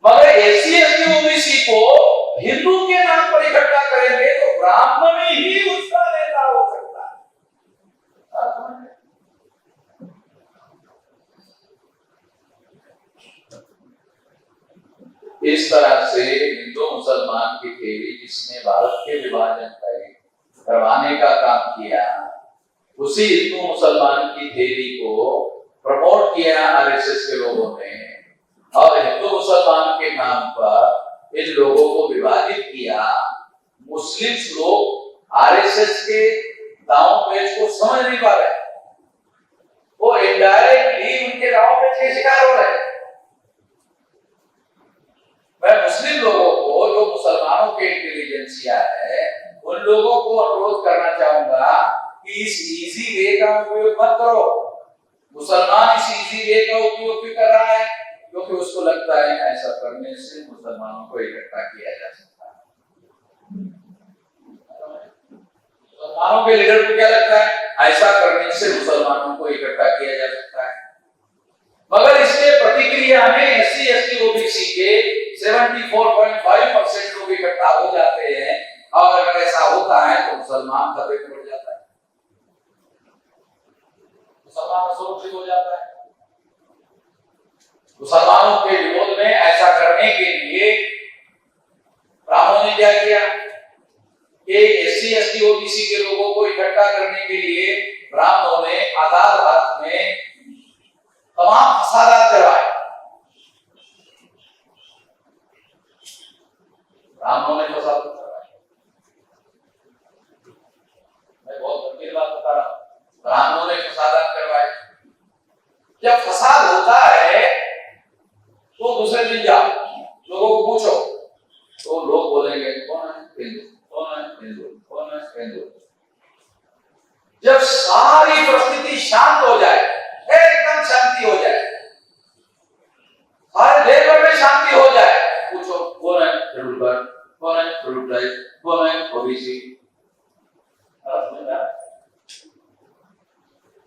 मगर एससी एसटी ओबीसी को हिंदू के नाम पर इकट्ठा करेंगे तो ब्राह्मण ही उसका नेता हो सकता है। इस तरह से हिंदू मुसलमान की थ्योरी जिसने भारत के विभाजन करवाने का काम किया, उसी हिंदू मुसलमान की थ्योरी को प्रमोट किया आरएसएस के लोगों ने, और हिंदू मुसलमान के नाम पर इन लोगों को विभाजित किया। मुस्लिम लोग आरएसएस के दांव पेच को समझ नहीं पा रहे, वो इनडायरेक्टली उनके दांव पेच के शिकार हो रहे। मैं मुस्लिम लोगों को, जो मुसलमानों के इंटेलिजेंसिया है, उन लोगों को अनुरोध करना चाहूंगा कि इस इजी वे का उपयोग मत करो। मुसलमान इस इजी वे का उपयोग क्यों कर रहा है? क्योंकि उसको लगता है ऐसा करने से मुसलमानों को इकट्ठा किया जा सकता है। मुसलमानों के लीडर को क्या लगता है? ऐसा करने से मुसलमानों को इकट्ठा किया जा सकता है। मगर इसके प्रतिक्रिया में एससी एसटी ओबीसी के 74.5% लोग इकट्ठा हो जाते हैं, और अगर ऐसा होता है तो मुसलमान खतरे में पड़ जाता है, मुसलमान सुरक्षित हो जाता है। मुसलमानों के विरोध में ऐसा करने के लिए ब्राह्मणों ने क्या किया कि एससी एसटी ओबीसी के लोगों को इकट्ठा करने के लिए ब्राह्मणों ने आजाद भारत में तमाम फसादात करवाए। ब्राह्मणों ने फसाद करवाए। मैं बहुत गंभीर बात बता रहा हूं, ब्राह्मणों ने फसादात करवाए। जब फसाद होता है तो दूसरे दिन जाओ, लोगों को पूछो, तो लोग बोलेंगे कौन है हिंदू, कौन है हिंदू, कौन है हिंदू। जब सारी परिस्थिति शांत हो जाए, एकदम शांति हो जाए, सारे देश भर में शांति हो जाए, पूछो कौन है शेड्यूल, कौन है शेड्यूल ट्राइब, कौन है ओबीसी।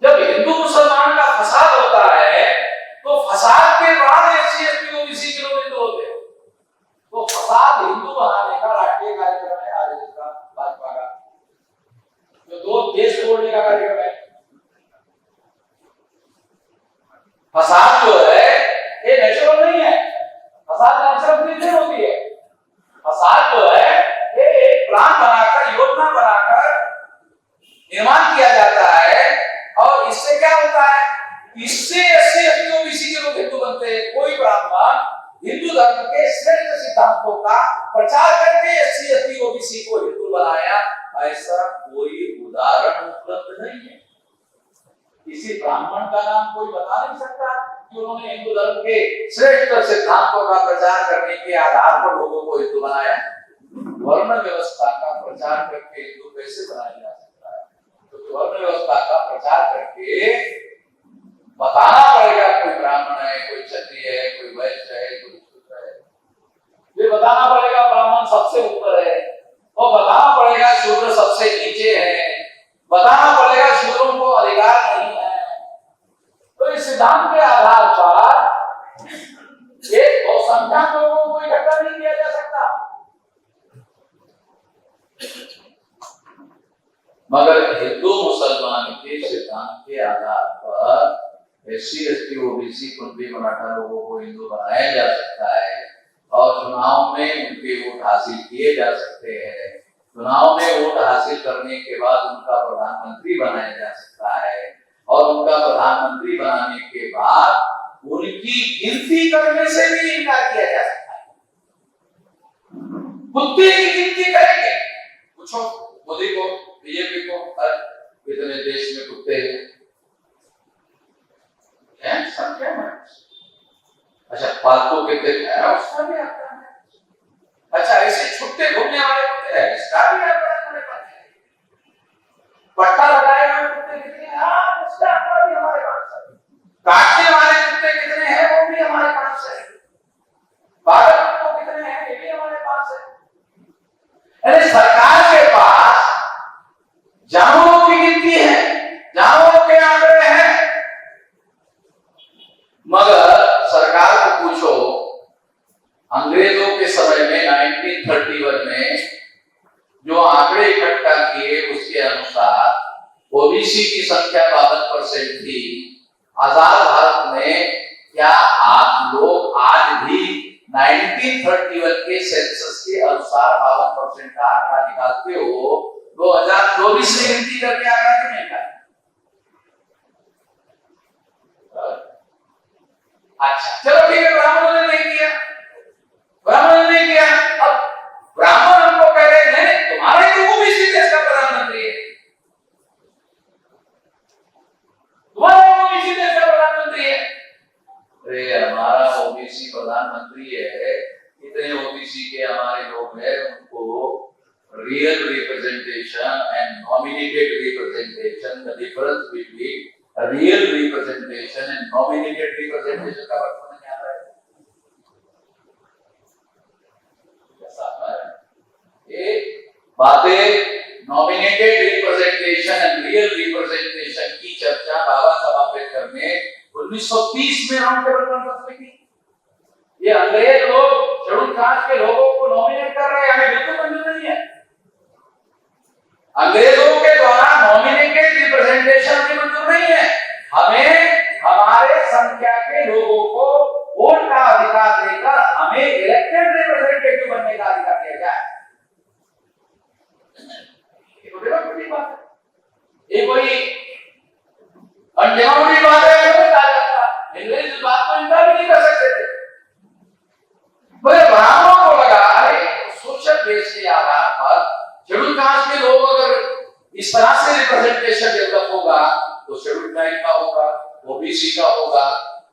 जब हिंदू मुसलमान का फसाद होता है तो फसाद के बाद एससी एसटी ओबीसी के लोग हिंदू होते हैं। तो फसाद हिंदू बनाने का राष्ट्रीय कार्यक्रम है आरएसएस का, भाजपा का, जो दो देश तोड़ने का कार्यक्रम है। फसाद जो है ये नेचुरल नहीं है, फसाद नेचुरल नहीं होती है। फसाद जो है ये एक प्लान बनाकर, योजना बनाकर निर्माण किया जाता है, और इससे क्या होता है? इससे एससी एसटी ओबीसी के लोग हिंदू बनते हैं। कोई ब्राह्मण हिंदू धर्म के श्रेष्ठ सिद्धांतों का प्रचार करके एससी एसटी ओबीसी को हिंदू बनाया, ऐसा कोई उदाहरण उपलब्ध नहीं है। किसी ब्राह्मण का नाम कोई बता नहीं सकता कि उन्होंने हिंदू धर्म के श्रेष्ठ सिद्धांतों का प्रचार करने के आधार पर लोगों को हिंदू बनाया। वर्ण व्यवस्था का प्रचार करके हिंदू कैसे बनाया जा सकता है? तो वर्ण व्यवस्था का प्रचार करके बताना पड़ेगा कोई ब्राह्मण है, कोई क्षत्रिय है, कोई वैश्य है, कोई शूद्र है। ये बताना पड़ेगा ब्राह्मण सबसे ऊपर है, और बताना पड़ेगा शूद्र सबसे नीचे है, बताना पड़ेगा शूद्रों को अधिकार नहीं है। तो इस सिद्धांत के आधार पर एक बहुसंख्यक लोगों को इकट्ठा नहीं किया जा सकता। मगर हिंदू मुसलमान के सिद्धांत के आधार पर एससी एसटी ओबीसी कुंभी मराठा लोगों को हिंदू बनाया जा सकता है, और चुनाव में उनके वोट हासिल किए जा सकते हैं। चुनाव में वोट हासिल करने के बाद उनका प्रधानमंत्री बनाया जा सकता है, और उनका प्रधानमंत्री बनाने के बाद उनकी गिनती करने से भी इनकार किया जा सकता है। कुत्ते की गिनती करेंगे, पूछो मोदी को, बीजेपी को, कितने देश में कुत्ते हैं? संख्या में। अच्छा, पालतू कितने हैं उसका भी आता है। अच्छा, ऐसे छुट्टे घूमने वाले कुत्ते हैं, इसका भी आता है हमारे पास। पट्टा लगाए हुए कुत्ते कितने हैं, उसका आंकड़ा भी हमारे पास है। काटने वाले कुत्ते कितने हैं, वो भी हमारे पास है। पागल कुत्ते कितने हैं, ये भी हमारे पास है। अरे सरकार के पास जानवरों की गिनती है, जानवरों के आंकड़े हैं, मगर सरकार को पूछो, अंग्रेजों के समय में 1931 में जो आंकड़े इकट्ठा किए उसके अनुसार ओबीसी की संख्या 52% थी। आजाद भारत में क्या आप लोग आज भी 1931 के सेंसस के अनुसार 52% का आंकड़ा निकालते हो? 2024 में गिनती करके आया कि नहीं था? अच्छा चलो ठीक है, ब्राह्मणों ने नहीं किया, ब्राह्मणों ने नहीं किया। अब ब्राह्मण हमको कह रहे हैं तुम्हारा ही तो ओबीसी देश का प्रधानमंत्री है, तुम्हारा ओबीसी देश का प्रधानमंत्री है। अरे हमारा ओबीसी प्रधानमंत्री है, इतने ओबीसी के हमारे लोग हैं, उनको real representation and nominated representation, the difference between a real representation and nominated representation का बात समझ में आ रहा है? ये बातें nominated representation and real representation की चर्चा बाबा साहब अम्बेडकर ने 1930 में राउंड टेबल कॉन्फ्रेंस में की। ये अंग्रेज लोग शेड्यूल कास्ट के लोगों को नॉमिनेट कर रहे हैं, हमें बिल्कुल मंजूर नहीं है। अंग्रेजों के द्वारा नॉमिनेटेड रिप्रेजेंटेशन की मंजूर नहीं है, हमें हमारे संख्या के लोगों को वोट का अधिकार देकर हमें इलेक्टेड रिप्रेजेंटेटिव बनने का अधिकार दिया जाए। ये तो बहुत बड़ी बात है, ये कोई अनजानी बात है, कोई कहा जाता अंग्रेज इस बात को इनकार भी नहीं कर सकते थे। ब्राह्मणों को लगा सोशल बेस के आधार पर शेड्यूल कास्ट के लोग अगर इस तरह से रिप्रेजेंटेशन डेवलप होगा तो शेड्यूल ट्राइब का होगा, ओबीसी का होगा,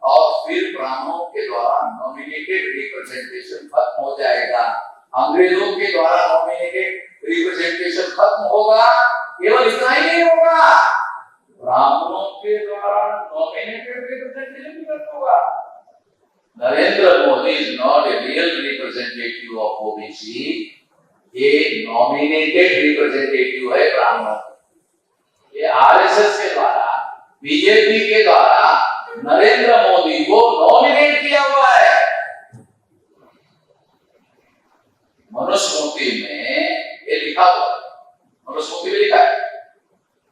और फिर ब्राह्मणों के द्वारा नॉमिनेटेड रिप्रेजेंटेशन खत्म हो जाएगा, अंग्रेजों के द्वारा नॉमिनेटेड रिप्रेजेंटेशन खत्म होगा। केवल इतना ही नहीं होगा, ब्राह्मणों के द्वारा नॉमिनेटेड रिप्रेजेंटेशन भी खत्म होगा। Narendra Modi is not a real representative of OBC, ये नॉमिनेटेड रिप्रेजेंटेटिव है ब्राह्मणों। ये आरएसएस के द्वारा, बीजेपी के द्वारा नरेंद्र मोदी को नॉमिनेट किया हुआ है। मनुस्मृति में ये लिखा हुआ है, मनुस्मृति में लिखा है,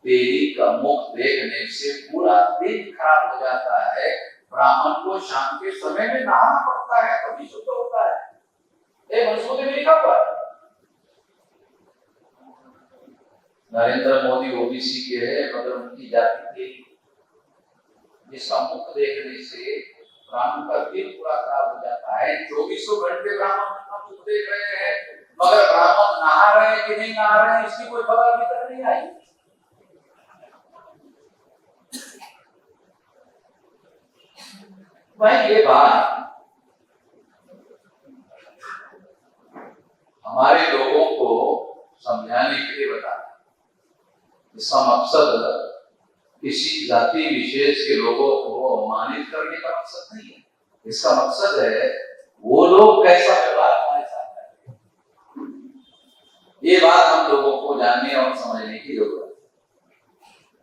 देवी का मुख देखने से पूरा दिन खराब हो जाता है, ब्राह्मण को शाम के समय में नहाना पड़ता है तभी शुद्ध होता है। ये मनुस्मृति में लिखा हुआ है। नरेंद्र मोदी ओबीसी के हैं मगर उनकी जाति के, जिसका मुख देखने से ब्राह्मण का दिन पूरा खराब हो जाता है। 24 घंटे ब्राह्मण का मुख देख रहे हैं मगर ब्राह्मण नहा रहे हैं कि नहीं नहा रहे हैं इसकी कोई खबर अभी तक नहीं आई। भाई ये बात हमारे लोगों को समझाने के लिए बता, इसका मकसद किसी जाति विशेष के लोगों को अपमानित करने का मकसद नहीं है, इसका मकसद है वो लोग कैसा व्यवहार हमारे साथ करते हैं, ये बात हम लोगों को जानने और समझने की जरूरत है।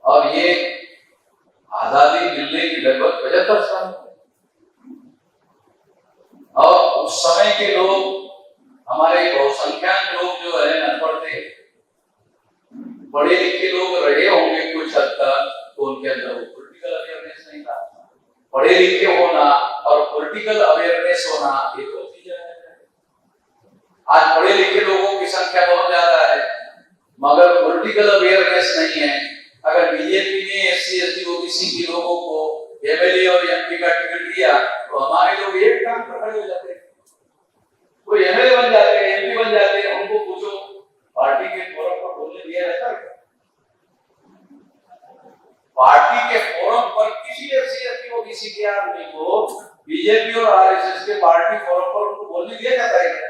और ये आजादी मिलने की लगभग 75 साल और उस समय के लोग, हमारे बहुसंख्यक लोग जो है अनपढ़ थे, पढ़े लिखे लोग रहे होंगे कुछ हद तक, तो उनके अंदर वो पॉलिटिकल अवेयरनेस नहीं था। पढ़े लिखे होना और पॉलिटिकल अवेयरनेस होना ये दो चीजें हैं। आज पढ़े लिखे लोगों की संख्या बहुत ज्यादा है मगर पॉलिटिकल अवेयरनेस नहीं है। अगर बीजेपी ने एससी एसटी ओबीसी के लोगों को एमएलए और एमपी का टिकट दिया तो हमारे लोग एक काम पर खड़े हो जाते, कोई एमएलए बन जाते, एमपी बन जाते। उनको पूछो पार्टी के फोरम पर बोलने दिया जाता है? पार्टी के फोरम पर किसी एससी एसटी ओबीसी के आदमी को बीजेपी और आरएसएस के पार्टी फोरम पर उनको बोलने दिया जाता है क्या?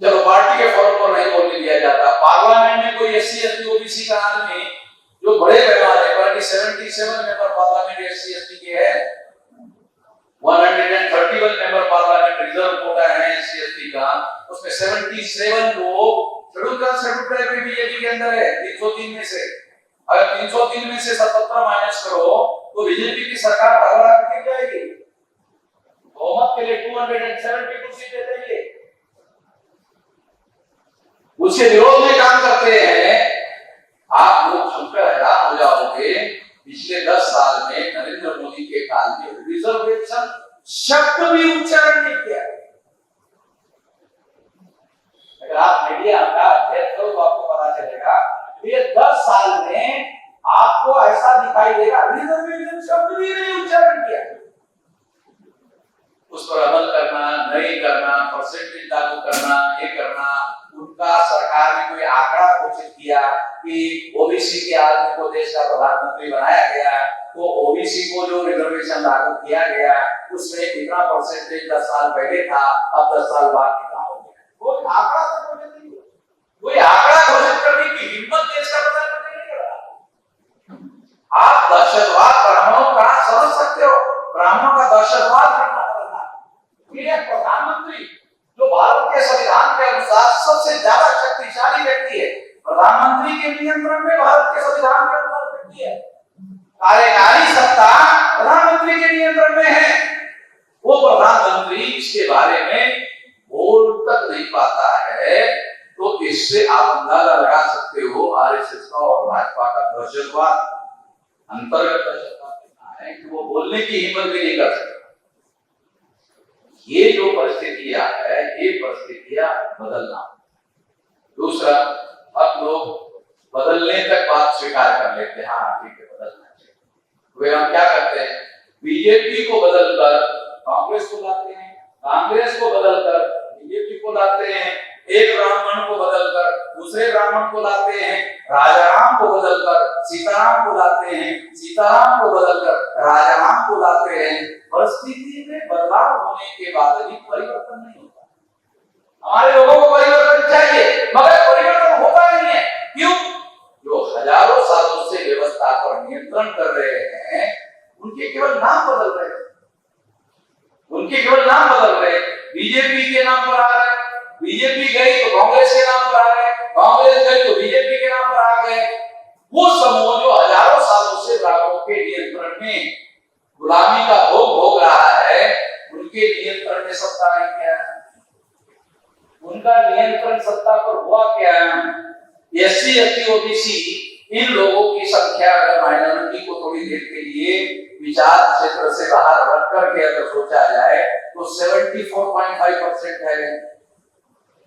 जब पार्टी के फोरम पर नहीं बोलने दिया जाता, पार्लियामेंट में कोई एससी एसटी ओबीसी का आदमी जो बड़े पैमाने पर 77 मेंबर पार्लियामेंट एससी एसटी के है, 131 मेंबर पार्लियामेंट रिजर्व कोटा है एससी एसटी का, उसमें 77 लोग schedule caste schedule tribe BJP के अंदर है 303 में से। अगर 303 में से 77 माइनस करो तो बीजेपी की सरकार भगड़ा गिर जाएगी। बहुमत के लिए 272 सीटें चाहिए, उसके विरोध में काम करते हैं। आप लोग सुनकर हैरान हो जाओगे, पिछले 10 साल में नरेंद्र मोदी के काल में रिजर्वेशन शब्द भी उच्चारण नहीं किया। अगर आप मीडिया का अध्ययन करो तो आपको पता चलेगा ये 10 साल में आपको ऐसा दिखाई देगा रिजर्वेशन शब्द भी नहीं उच्चारण किया। उस पर अमल करना, नहीं करना, परसेंटेज लागू करना, ये करना, उनका सरकार ने कोई आंकड़ा घोषित किया कि ओबीसी के आदमी को देश का प्रधानमंत्री बनाया गया, तो ओबीसी को जो रिजर्वेशन लागू किया गया उसमें कितना परसेंटेज 10 साल पहले था, अब 10 साल बाद कितना हो गया, कोई आंकड़ा तो घोषित नहीं हुआ। कोई आंकड़ा घोषित करने की हिम्मत देश का प्रधानमंत्री नहीं कर रहा। आप दहशतवाद ब्राह्मणों का समझ सकते हो, ब्राह्मणों का दहशतवाद करना प्रधानमंत्री जो भारत के संविधान के अनुसार सबसे ज्यादा शक्तिशाली व्यक्ति है, प्रधानमंत्री के नियंत्रण में भारत के संविधान के अनुसार व्यक्ति है, कार्यकारी सत्ता प्रधानमंत्री के नियंत्रण में है, वो प्रधानमंत्री इसके बारे में बोल तक नहीं पाता है, तो इससे आप अंदाजा लगा सकते हो आरएसएस का और भाजपा का दहशतवाद, अंतर्गत दहशतवाद है कि वो बोलने की हिम्मत भी नहीं कर सकते। ये जो परिस्थितियां है, ये परिस्थितियां बदलना। दूसरा, अब लोग बदलने तक बात स्वीकार कर लेते हैं, हाँ ठीक है बदलना चाहिए, वे हम क्या करते हैं, बीजेपी को बदलकर कांग्रेस को लाते हैं, कांग्रेस को बदलकर बीजेपी को लाते हैं, एक ब्राह्मण को बदलकर दूसरे ब्राह्मण को लाते हैं, राजाराम को बदलकर सीताराम को लाते हैं, सीताराम को बदलकर राजाराम को लाते हैं। परिस्थिति में बदलाव होने के बाद भी परिवर्तन नहीं होता। हमारे लोगों को परिवर्तन चाहिए, मगर परिवर्तन होता नहीं है। क्यों? जो हजारों सालों से व्यवस्था पर नियंत्रण कर रहे हैं, उनके केवल नाम बदल रहे हैं, उनके केवल नाम बदल रहे हैं। बीजेपी के नाम पर आ रहे हैं, बीजेपी गई तो कांग्रेस के नाम पर आ गए, कांग्रेस गई तो बीजेपी के नाम पर आ गए। वो समूह जो हजारों सालों से ब्राह्मणों के नियंत्रण में गुलामी का भोग भोग रहा है, उनके नियंत्रण में सत्ता है क्या? उनका नियंत्रण सत्ता पर हुआ क्या? एससी एसटी ओबीसी इन लोगों की संख्या अगर माइनॉरिटी को थोड़ी देर के लिए विचार क्षेत्र से बाहर रख करके अगर सोचा जाए तो 74.5% है।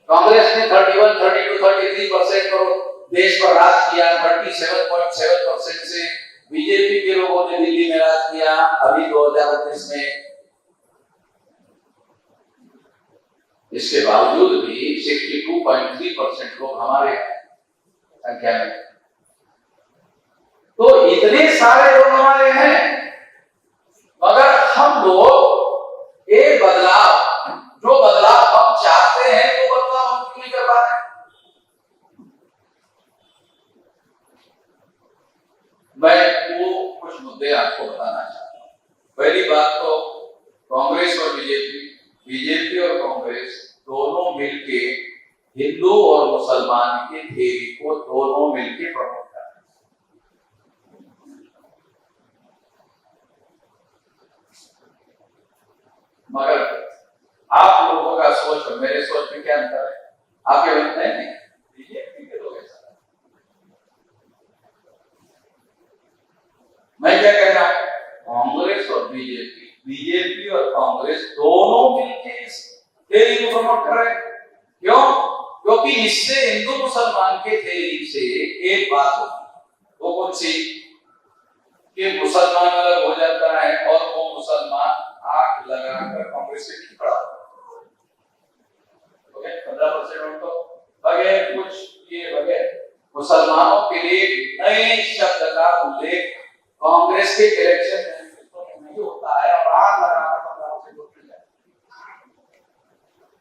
कांग्रेस ने 31, 32, 33% पर देश पर राज किया, 37.7% से बीजेपी के लोगों ने दिल्ली में राज किया अभी 2019 में। इसके बावजूद भी 62.3% लोग हमारे संख्या में, तो इतने सारे लोग हमारे हैं, मगर हम लोग एक बदलाव, जो बदलाव हम चाहते हैं वो बदलाव हम क्यों नहीं कर पा रहे? मैं वो कुछ मुद्दे आपको बताना चाहता हूं। पहली बात तो कांग्रेस और बीजेपी और कांग्रेस दोनों मिलके हिंदू और मुसलमान के थ्योरी को दोनों मिलके प्रमोट कर रहे हैं। मगर आप लोगों का सोच और मेरे सोच में क्या अंतर है? आपके बनते हैं बीजेपी के लोग ऐसा, मैं क्या कह रहा हूं, कांग्रेस और बीजेपी और कांग्रेस दोनों मिलकर इस थ्योरी को प्रमोट कर रहे हैं। क्यों? क्योंकि इससे हिंदू मुसलमान के थ्योरी से एक बात होती, वो कौन सी, कि मुसलमान अलग हो जाता है और वो मुसलमान आंख लगाकर कांग्रेस से नहीं खड़ा होता। ओके, 15% तो बगैर कुछ ये बगैर मुसलमानों के लिए नए शब्द का उल्लेख कांग्रेस के इलेक्शन मैनिफेस्टो में नहीं होता है और आग लगाकर 15% वोट मिल जाए।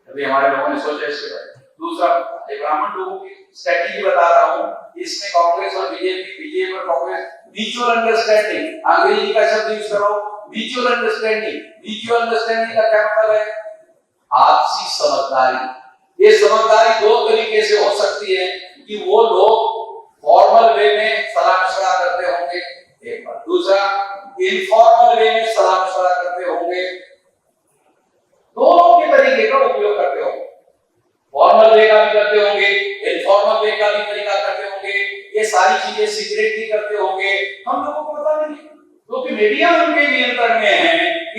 अभी हमारे लोगों ने सोचा इसके बारे में। दूसरा, ब्राह्मण लोगों की स्ट्रेटजी बता रहा हूं, इसमें कांग्रेस और बीजेपी और कांग्रेस म्यूचुअल अंडरस्टैंडिंग, अंग्रेजी का शब्द यूज करो, म्यूचुअल अंडरस्टैंडिंग। म्यूचुअल अंडरस्टैंडिंग का क्या मतलब है? आपसी समझदारी। ये समझदारी दो तरीके से हो सकती है कि वो लोग फॉर्मल वे में सलाह मशवरा करते होंगे, एक बार। दूसरा, इनफॉर्मल वे में सलाह मशवरा करते होंगे। दोनों के तरीके का उपयोग करते होंगे, फॉर्मल वे का भी करते होंगे, इनफॉर्मल वे का भी तरीका करते होंगे। ये सारी चीजें सीक्रेटली करते होंगे, हम लोगों को पता नहीं, क्योंकि मीडिया उनके नियंत्रण में है,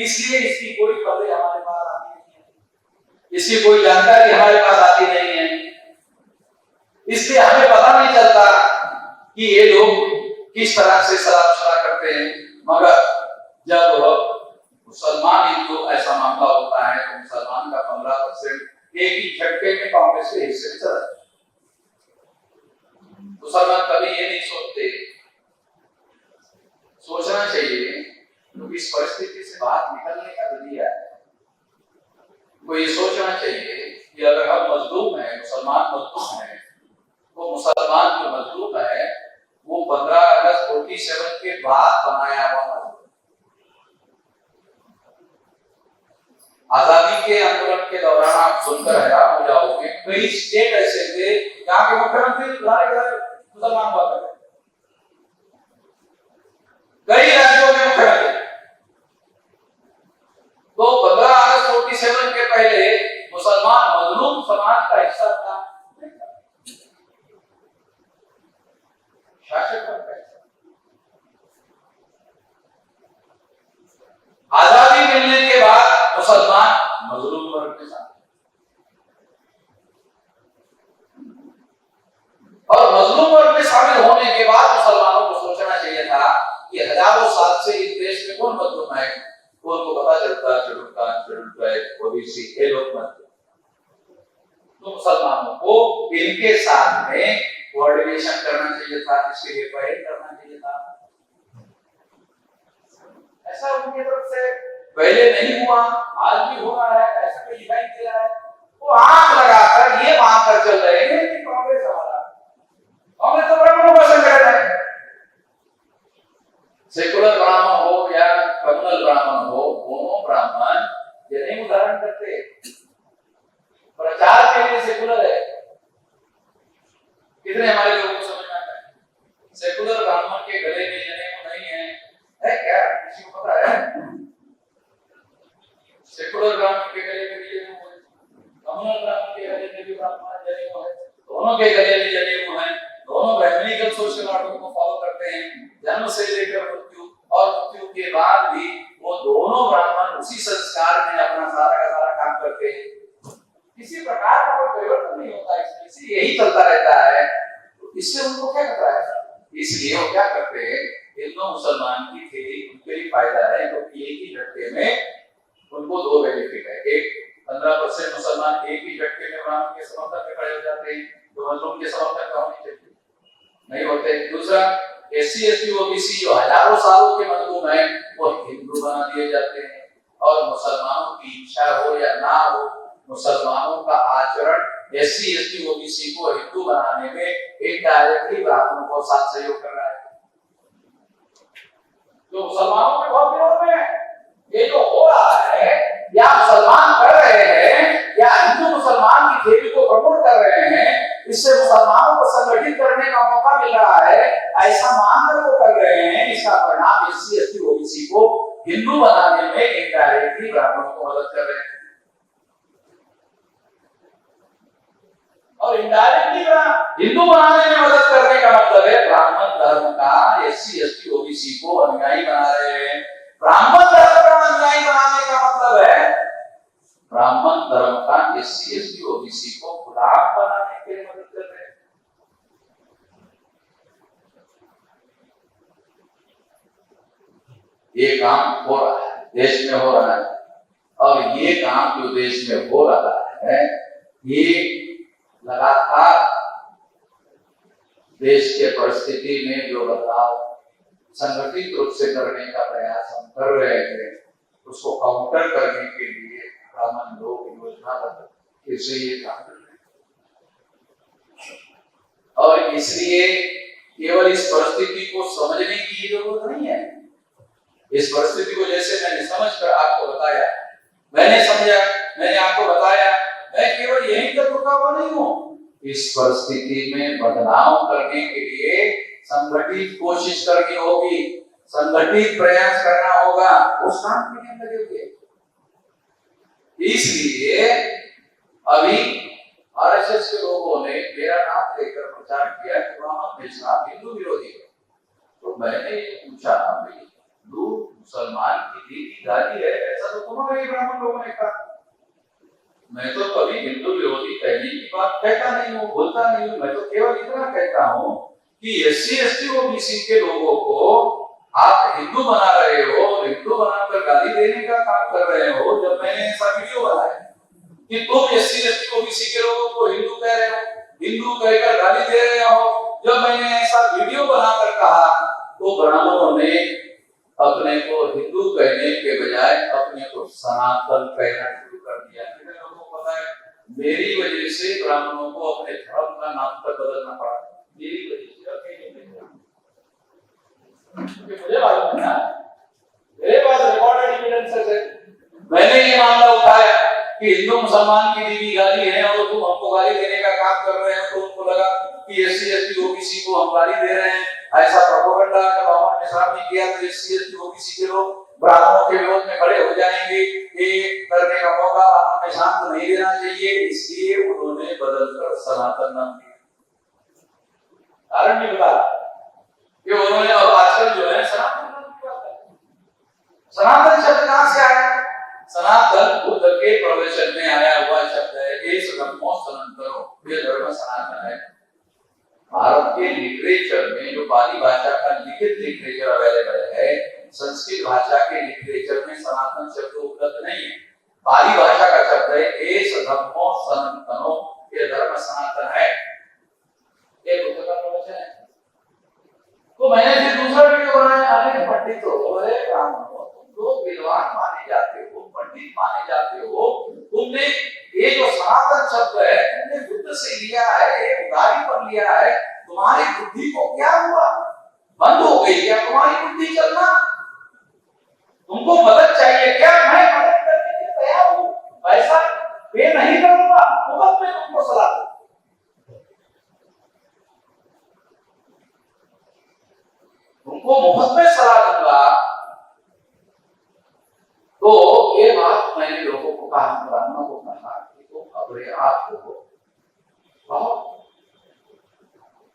इसलिए इसकी कोई खबरें हमारे पास आती नहीं है, इसकी कोई जानकारी हमारे पास आती नहीं है। इसलिए हमें पता नहीं चलता कि ये लोग किस तरह से सलाह करते हैं। मगर जब मुसलमान हिंदू ऐसा मामला होता है तो मुसलमान का 15% एक ही झटके में कांग्रेस के हिस्से में चला जाता है। मुसलमान कभी ये नहीं सोचते, सोचना चाहिए क्योंकि इस परिस्थिति से बाहर निकलने का जरिया है। वो ये सोचना चाहिए कि अगर हम मजलूम हैं, मुसलमान मजलूम हैं, तो मुसलमान जो मजलूम है वो 15 अगस्त 47 के बाद बनाया हुआ मजलूम। आजादी के आंदोलन के दौरान आप सुनकर हैरान हो जाओगे, कई स्टेट ऐसे थे जहां के मुख्यमंत्री मुसलमान हुआ करते, कई राज्यों में मुख्यमंत्री। तो 15 अगस्त 47 के पहले मुसलमान मजलूम समाज का हिस्सा था, शासक बन गए। आजादी मिलने के बाद मुसलमान मजलूम वर्ग के साथ, और मजलूम वर्ग में शामिल होने के बाद मुसलमानों को सोचना चाहिए था कि हजारों साल से इस देश में कौन मजलूम है। उनको पता चलता schedule caste, schedule tribe, OBC ये लोग मजलूम। तो मुसलमानों को इनके साथ में कोऑर्डिनेशन करना चाहिए था, इसके लिए पहल करना चाहिए था। ऐसा उनकी तरफ से पहले नहीं हुआ, आज भी हो रहा है, ऐसा कोई दिखाई दे रहा है। वो आंख लगाकर ये मानकर चल रहे हैं कि कांग्रेस हमारा, कांग्रेस तो ब्राह्मणों का संगठन है। सेकुलर ब्राह्मण हो या कम्युनल ब्राह्मण हो, दोनों ब्राह्मण ये नहीं उदाहरण करते, प्रचार के लिए सेकुलर है। कितने हमारे लोगों को समझ में आता है सेकुलर ब्राह्मण के गले में जनेऊ नहीं है क्या? किसी को पता है? सेकुलर ब्राह्मण के गले में भी जनेऊ है, कम्युनल ब्राह्मण के गले में भी ब्राह्मण जनेऊ है, दोनों के गले में जनेऊ है। दोनों ब्राह्मणिकल सोशल ऑर्डर को फॉलो करते हैं, जन्म से लेकर मृत्यु, और मृत्यु के बाद भी वो दोनों ब्राह्मण उसी संस्कार में अपना सारा का सारा काम करते हैं। किसी प्रकार का कोई परिवर्तन नहीं होता, इसलिए यही चलता रहता है। तो इससे उनको क्या खतरा है? इसलिए वो क्या करते हैं, हिंदू मुसलमान की खेती उनके लिए फायदा है, क्योंकि एक ही झटके में उनको दो बेनिफिट है। एक 15% मुसलमान एक ही झटके में ब्राह्मण के समर्थन में खड़े हो जाते हैं, जो मजलूम के समर्थन का होने चाहिए नहीं होते। दूसरा, एससी एसटी ओबीसी जो हजारों सालों के मजलूम है वो हिंदू बना दिए जाते हैं, और मुसलमानों की इच्छा हो या ना हो, मुसलमानों का आचरण एससी एसटी ओबीसी को हिंदू बनाने में इनडायरेक्टली ब्राह्मणों को साथ सहयोग कर रहा है। तो मुसलमानों के बहुत विरोध में ये जो हो रहा है, या मुसलमान कर रहे हैं या हिंदू मुसलमान की खेती को प्रमोट कर रहे हैं, इससे मुसलमानों को संगठित करने का मौका मिल रहा है, ऐसा मानकर वो कर रहे हैं। इसका परिणाम एससी एसटी ओबीसी को हिंदू बनाने में इनडायरेक्टली ब्राह्मणों को मदद कर रहे हैं, और इनडायरेक्टली हिंदू बनाने में मदद करने का मतलब है ब्राह्मण धर्म का एससी एसटी ओबीसी को अनुयायी बना रहे हैं। ब्राह्मण धर्म का अनुयायी बनाने का मतलब है ब्राह्मण धर्म का एससी एसटी ओबीसी को गुलाम बनाने के लिए मदद कर रहे हैं। ये काम हो रहा है, देश में हो रहा है, और ये काम जो देश में हो रहा है ये लगातार देश के परिस्थिति में जो बदलाव संगठित रूप से करने का प्रयास हम कर रहे हैं, उसको काउंटर करने के लिए ब्राह्मण लोग योजनाबद्ध इससे ये काम कर रहे हैं। और इसलिए केवल इस परिस्थिति को समझने की जरूरत नहीं है। इस परिस्थिति को जैसे मैंने समझकर आपको बताया, मैंने समझा, मैंने आपको बताया, मैं केवल यहीं तक रुका हुआ नहीं हूं। इस परिस्थिति में बदलाव करने के लिए संगठित कोशिश करनी होगी, संगठित प्रयास करना होगा, उस काम के लिए लगे हुए। इसलिए अभी आरएसएस के लोगों ने मेरा नाम लेकर प्रचार किया कि ब्राह्मण मिश्रा हिंदू विरोधी है। तो मैंने पूछा, हिंदू मुसलमान की दी गाली है, ऐसा तो दोनों ही ब्राह्मण लोगों ने कहा। मैं तो कभी हिंदू विरोधी कहने की बात कहता नहीं हूँ, बोलता नहीं हूँ। मैं तो केवल इतना कहता हूँ कि SC ST OBC के लोगों को आप हिंदू बना रहे हो, हिंदू बनाकर गाली देने का काम कर रहे हो। जब मैंने ऐसा वीडियो बनाया कि तुम SC ST OBC के लोगों को हिंदू कह रहे हो, हिंदू कहकर गाली दे रहे हो, जब मैंने ऐसा वीडियो बनाकर कहा तो ब्राह्मणों ने अपने को हिंदू कहने के बजाय अपने को सनातन कहना शुरू कर दिया। लोगों को पता है मेरी वजह से ब्राह्मणों को अपने धर्म का नाम तक बदलना पड़ा, मेरी वजह से। मुझे मालूम है ना, मेरे पास रिकॉर्डेड एविडेंसेस है। मैंने ये मामला उठाया कि हिंदू मुसलमान की दी हुई गाली है और तुम हमको गाली देने का काम कर रहे हो, तो उनको लगा कि SC ST OBC को हम गाली दे रहे हैं। ऐसा प्रोपेगेंडा जब मोहम्मद निजाम ने किया तो SC ST OBC के लोग ब्राह्मणों के विरोध में खड़े हो जाएंगे। ये करने का मौका मोहम्मद निजाम को नहीं देना चाहिए, इसलिए उन्होंने बदलकर सनातन नाम दिया। कारण नहीं बताया कि उन्होंने अब आजकल जो है सनातन शब्द कहां से आया? सनातन बुद्ध के प्रवचन में आया हुआ शब्द है। ये धर्मो सनातनो, ये धर्म सनातन है। भारत के लिटरेचर में जो पाली भाषा का लिखित लिटरेचर अवेलेबल है, संस्कृत भाषा के लिटरेचर में सनातन शब्द उपलब्ध नहीं है। पाली भाषा का शब्द है एस धर्मो सनातनो, ये धर्म सनातन है। ये बुद्ध का प्रवचन है। तो मैंने फिर दूसरा वीडियो बनाया। अरे पंडित हो, अरे ब्राह्मण हो, तुम लोग विद्वान माने जाते हो, पंडित माने जाते हो, तुमने ये जो सनातन शब्द है तुमने बुद्ध से लिया है, ये उदारी पर लिया है। तुम्हारी बुद्धि को क्या हुआ? बंद हो गई क्या तुम्हारी बुद्धि चलना? तुमको मदद चाहिए क्या? मैं मदद करने के लिए तैयार हूँ, पैसा पे नहीं करूंगा, मुफ्त में तुमको सलाह दूं। तुमको मुफ्त में सलाह दूंगा। तो ये बात मैंने लोगों को कहा, ब्राह्मणों को कहा कि तुम अपने आप को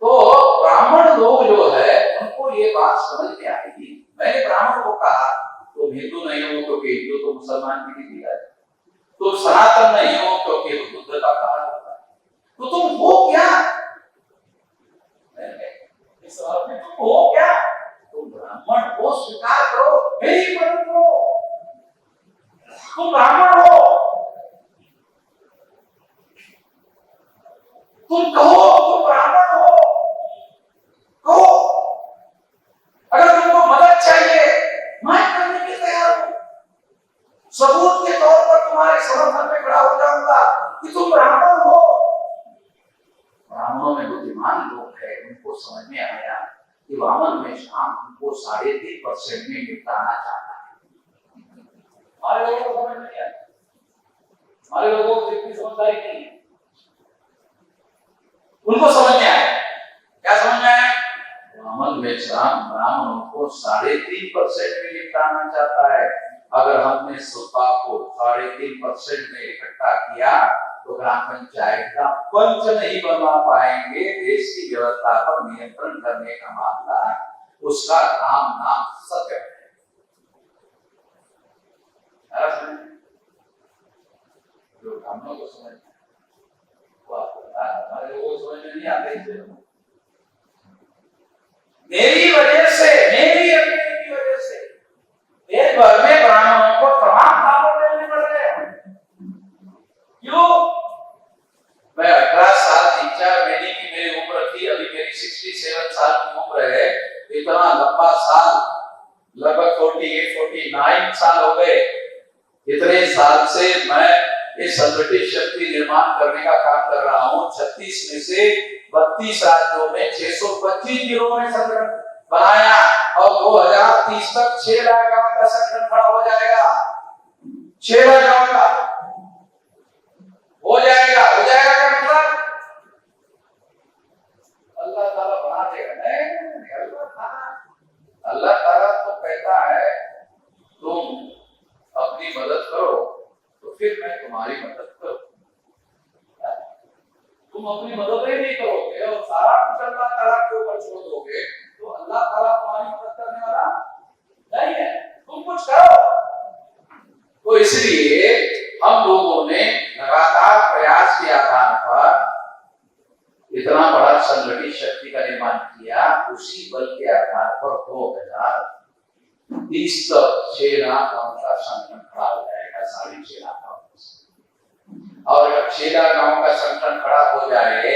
तो ब्राह्मण लोग जो है उनको ये बात समझ में आएगी। मैंने ब्राह्मण को कहा तुम हिंदू नहीं हो क्योंकि हिंदू तो मुसलमान की भी दिया है, तुम सनातन नहीं हो क्योंकि बुद्ध का कहा होता है, तो तुम हो क्या? इस सवाल में तुम हो क्या? तुम ब्राह्मण को स्वीकार करो, मेरी मदद करो। तुम ब्राह्मण हो, तुम कहो तुम ब्राह्मण हो, कहो। अगर तुमको मदद चाहिए मैं करने के तैयार हूं, सबूत के तौर पर तुम्हारे समर्थन में खड़ा हो जाऊंगा कि तुम ब्राह्मण हो। ब्राह्मणों में बुद्धिमान लोग हैं, उनको समझ में आया कि वामन में शाम उनको 3.5% में निपटाना चाहता है। हमारे लोगों को समझ नहीं आया, हमारे लोगों को इतनी समझदारी नहीं है। उनको समझ में आया, क्या समझ में आया? वामन में शाम ब्राह्मणों को 3.5% में निपटाना चाहता है। अगर हमने सत्ता को 3.5% में इकट्ठा किया तो ग्राम पंचायत का पंच नहीं बनवा पाएंगे। देश की व्यवस्था पर नियंत्रण करने का मामला, उसका नाम सत्य है। जो ब्राह्मणों को समझ वो आपको हमारे लोगों को समझ में नहीं आते। मेरी वजह से, मेरी अकेले की वजह से देश भर में ब्राह्मणों को तमाम दावों देने पड़ रहे हैं। क्यों? मैं 18 साल 3-4 महीने की मेरी उम्र थी, अभी मेरी 67 साल की उम्र है। इतना लंबा साल, लगभग 48-49 साल हो गए। इतने साल से मैं इस संगठित शक्ति निर्माण करने का काम कर रहा हूँ। 36 में से 32 राज्यों में 625 जिलों में संगठन बनाया और 2030 तक 6 लाख गांव का संगठन खड़ा हो जाएगा। 6 लाख गांव का हो जाएगा क्या मतलब? अल्लाह ताला बना देगा। नहीं, अल्लाह ताला तो कहता है तुम अपनी मदद करो तो फिर मैं तुम्हारी मदद करूं। तुम अपनी मदद ही नहीं करोगे और सारा कुछ अल्लाह ताला के ऊपर छोड़ दोगे तो अल्लाह ताला तुम्हारी मदद करने वाला नहीं है। तुम कुछ करो। तो इसलिए हम लोगों ने लगातार शक्ति का निर्माण किया, उसी बल के आधार पर 2030 तक 6 लाख गांव का संगठन खड़ा हो जाएगा, 6.5 लाख गांव। और अगर 6 लाख गांव का संगठन खड़ा हो जाए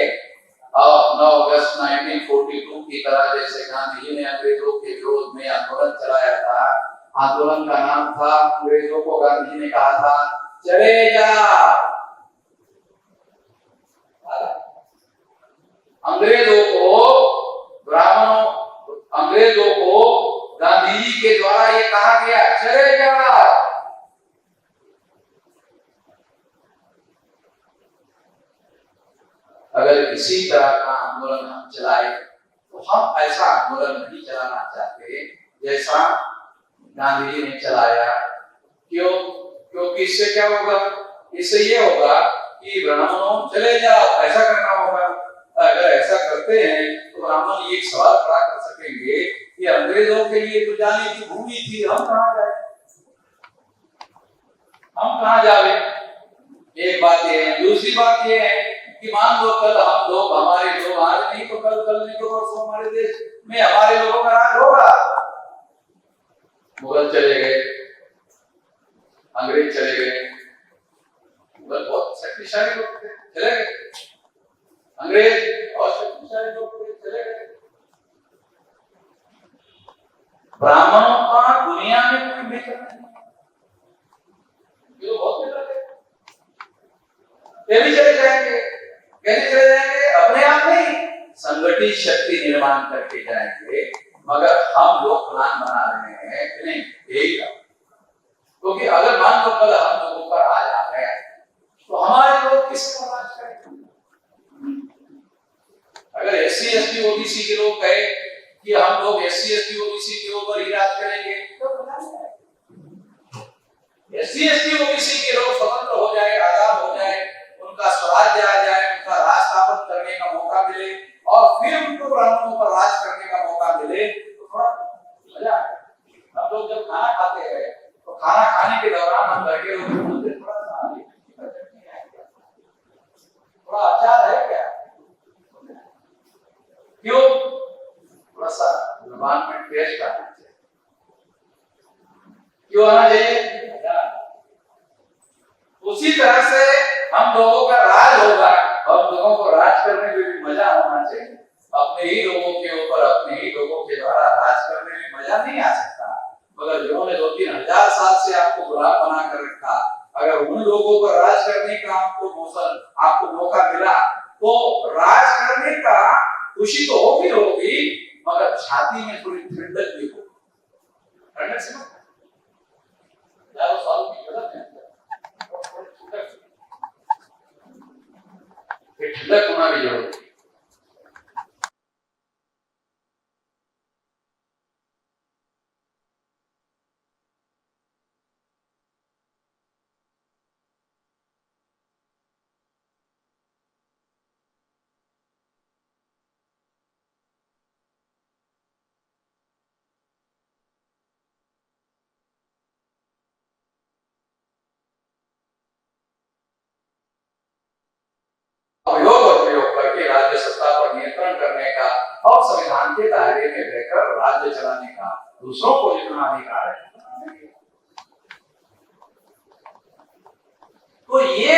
और 9 अगस्त 1942 की तरह जैसे गांधी जी ने अंग्रेजों के विरोध में आंदोलन चलाया था, आंदोलन का नाम था, अंग्रेजों को गांधी जी ने कहा था चले जाओ। अंग्रेजों को गांधी जी के द्वारा ये कहा गया चले जाओ। अगर इसी तरह का आंदोलन हम चलाए तो हम ऐसा आंदोलन नहीं चलाना चाहते जैसा गांधी जी ने चलाया। क्यों? क्योंकि इससे क्या होगा? इससे ये होगा कि ब्राह्मणों चले जाओ, ऐसा करना होगा। अगर ऐसा करते हैं तो ब्राह्मण ये एक सवाल खड़ा कर सकेंगे कि अंग्रेजों के लिए तो जाने की भूमि थी, हम कहां जाए, हम कहां जावे? एक बात ये है। दूसरी बात ये है कि मान लो कल हम लोग, हमारे लोग, आज नहीं तो कल, कल नहीं तो परसों हमारे देश में हमारे लोगों का राज होगा। मुगल चले गए, अंग्रेज चले गए, मुगल बहुत शक्तिशाली लोग थे, चले गए। अंग्रेज और शक्तिशाली लोग थे, चले गए। ब्राह्मणों का दुनिया में कोई बेहतर नहीं, ये तो बहुत बेहतर है। ये भी चले जाएंगे। कैसे चले जाएंगे? अपने आप नहीं, संगठित शक्ति निर्माण करके जाएंगे। मगर हम लोग प्लान बना रहे हैं कि नहीं, यही का। क्योंकि अगर मान लो कल हम लोगों पर राज आ गया तो हमारे लोग किसका राज करेंगे? अगर SC ST OBC के लोग कहे कि हम लोग SC ST OBC के ऊपर ही राज करेंगे तो SC ST OBC के लोग स्वतंत्र हो जाए, आजाद हो जाए, उनका स्वराज्य आ जाए, उनका राज स्थापन करने का मौका मिले और फिर उनको ब्राह्मणों पर राज करने का मौका मिले तो थोड़ा मजा आए। हम लोग जब खाना खाते हैं तो खाना खाने के दौरान हम लगे होते थोड़ा सा थोड़ा अचार है क्या? क्यों? थोड़ा सा जुबान में टेस्ट आना चाहिए। क्यों आना चाहिए? उसी तरह से हम लोगों का राज होगा, हम लोगों को राज करने में भी मजा होना चाहिए। अपने ही लोगों के ऊपर, अपने ही लोगों के द्वारा राज करने में मजा नहीं आ सकता। मगर जिन्होंने 2-3 हजार साल से आपको गुलाम बना कर रखा, अगर उन लोगों पर राज करने का आपको मौका मिला तो राज करने का खुशी तो होगी, मगर छाती में थोड़ी ठंडक भी होगी। ठंडक से ठंडक होना भी जरूरी है। प्रयोग करके राज्य सत्ता पर नियंत्रण करने का और संविधान के दायरे में रहकर राज्य चलाने का दूसरों को जितना अधिकार है, तो ये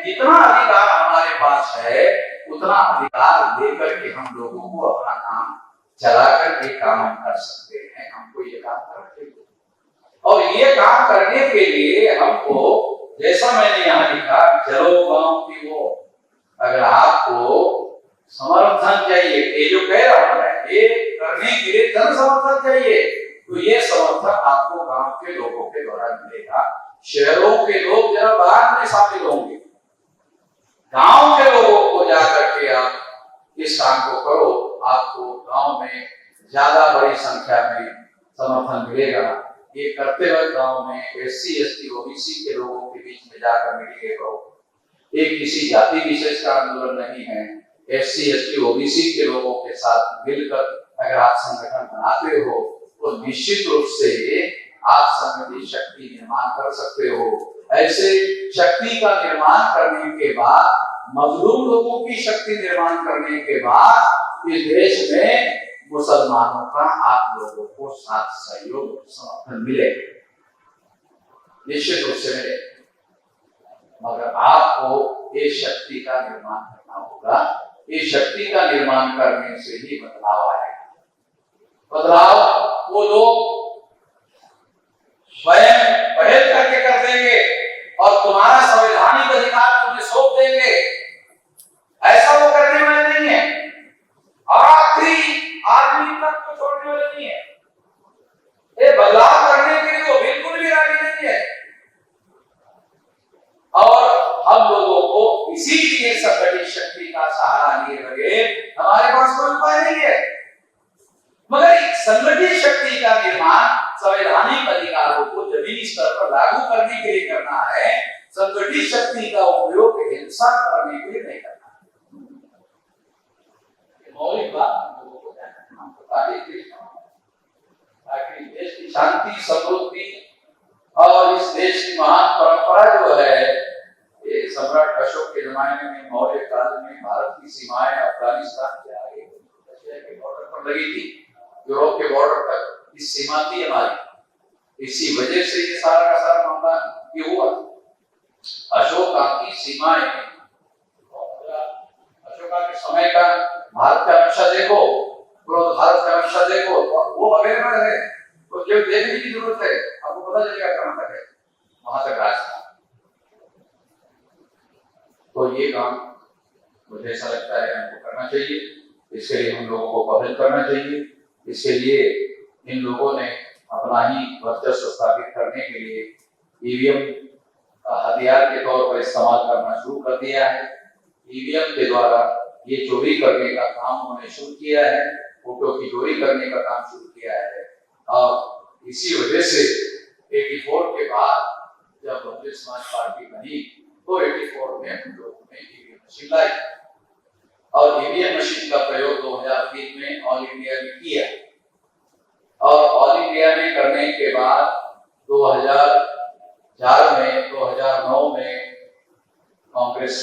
जितना अधिकार हमारे पास है उतना अधिकार लेकर के हम लोगों को अपना काम चलाकर के काम हम कर सकते हैं। हमको ये काम करके और ये काम करने के लिए हमको, जैसा मैंने यहाँ लिखा, चलो गांव की वो, अगर आपको समर्थन चाहिए, ये जो कह रहा हूं मैं, ये करने के लिए जन समर्थन चाहिए, तो ये समर्थन आपको गांव के लोगों के द्वारा मिलेगा। शहरों के लोग जरा बाद में शामिल होंगे, गांव के लोगों को जाकर के आप इस काम को करो, आपको गांव में ज्यादा बड़ी संख्या में समर्थन मिलेगा। ये करते वक्त गांव में SC ST OBC के लोगों के बीच में जाकर मिलिए करो। ये किसी जाति विशेष का आंदोलन नहीं है। SC ST OBC के लोगों के साथ मिलकर अगर आप संगठन बनाते हो तो निश्चित रूप से आप संगठित शक्ति निर्माण कर सकते हो। ऐसे शक्ति का निर्माण करने के बाद, मजलूम लोगों की शक्ति निर्माण करने के बाद इस देश में मुसलमानों का आप लोगों को साथ सहयोग समर्थन मिले, निश्चित रूप से मिले, मगर आपको ये शक्ति का निर्माण करना होगा। ये शक्ति का निर्माण करने से ही बदलाव आएगा। बदलाव वो लोग स्वयं पहल करके कर देंगे और तुम्हारा संवैधानिक अधिकार तुम्हें सौंप देंगे, ऐसा वो करने वाले नहीं है। आखिरी आदमी तक को छोड़ने वाले नहीं है। ये बदलाव करने के लिए वो बिल्कुल भी राजी नहीं है। और हम लोगों को इसीलिए संगठित शक्ति का सहारा लिए बगैर हमारे पास कोई उपाय नहीं है। मगर एक संगठित शक्ति का निर्माण संवैधानिक अधिकारों को जमीनी स्तर पर लागू करने के लिए करना है। संगठित शक्ति का उपयोग हिंसा करने के लिए नहीं करना। मौलिक बात लोगों को ताकि देश की शांति, समृद्धि और इस देश की महान परंपरा जो है, ये सम्राट अशोक के जमाने में मौर्य काल में भारत की सीमाएं अफगानिस्तान के आगे रशिया के बॉर्डर पर लगी थी, यूरोप के बॉर्डर तक इस सीमा थी हमारी। इसी वजह से ये सारा का सारा मामला ये हुआ। अशोका की सीमाएं, अशोका के समय का भारत का नक्शा देखो, पूरा भारत का नक्शा देखो, वो अवेलेबल है, तो केवल देखने की जरूरत है, आपको पता चलेगा कहां तक है, वहां तक रास्ता। तो ये काम मुझे ऐसा लगता है हमको करना चाहिए। इसके लिए हम लोगों को पहल करना चाहिए। इसके लिए इन लोगों ने अपना ही वर्चस्व स्थापित करने के लिए ईवीएम का हथियार के तौर पर इस्तेमाल करना शुरू कर दिया है। ईवीएम के द्वारा ये चोरी करने का काम उन्होंने शुरू किया है, वोटों की चोरी करने का काम शुरू किया है। और इसी वजह से 84 के बाद जब बहुजन समाज पार्टी बनी तो 84 में हम लोगों ने ईवीएम मशीन लाई और ईवीएम मशीन का प्रयोग 2003 में ऑल इंडिया में किया। और ऑल इंडिया में करने के बाद 2004 में 2009 में कांग्रेस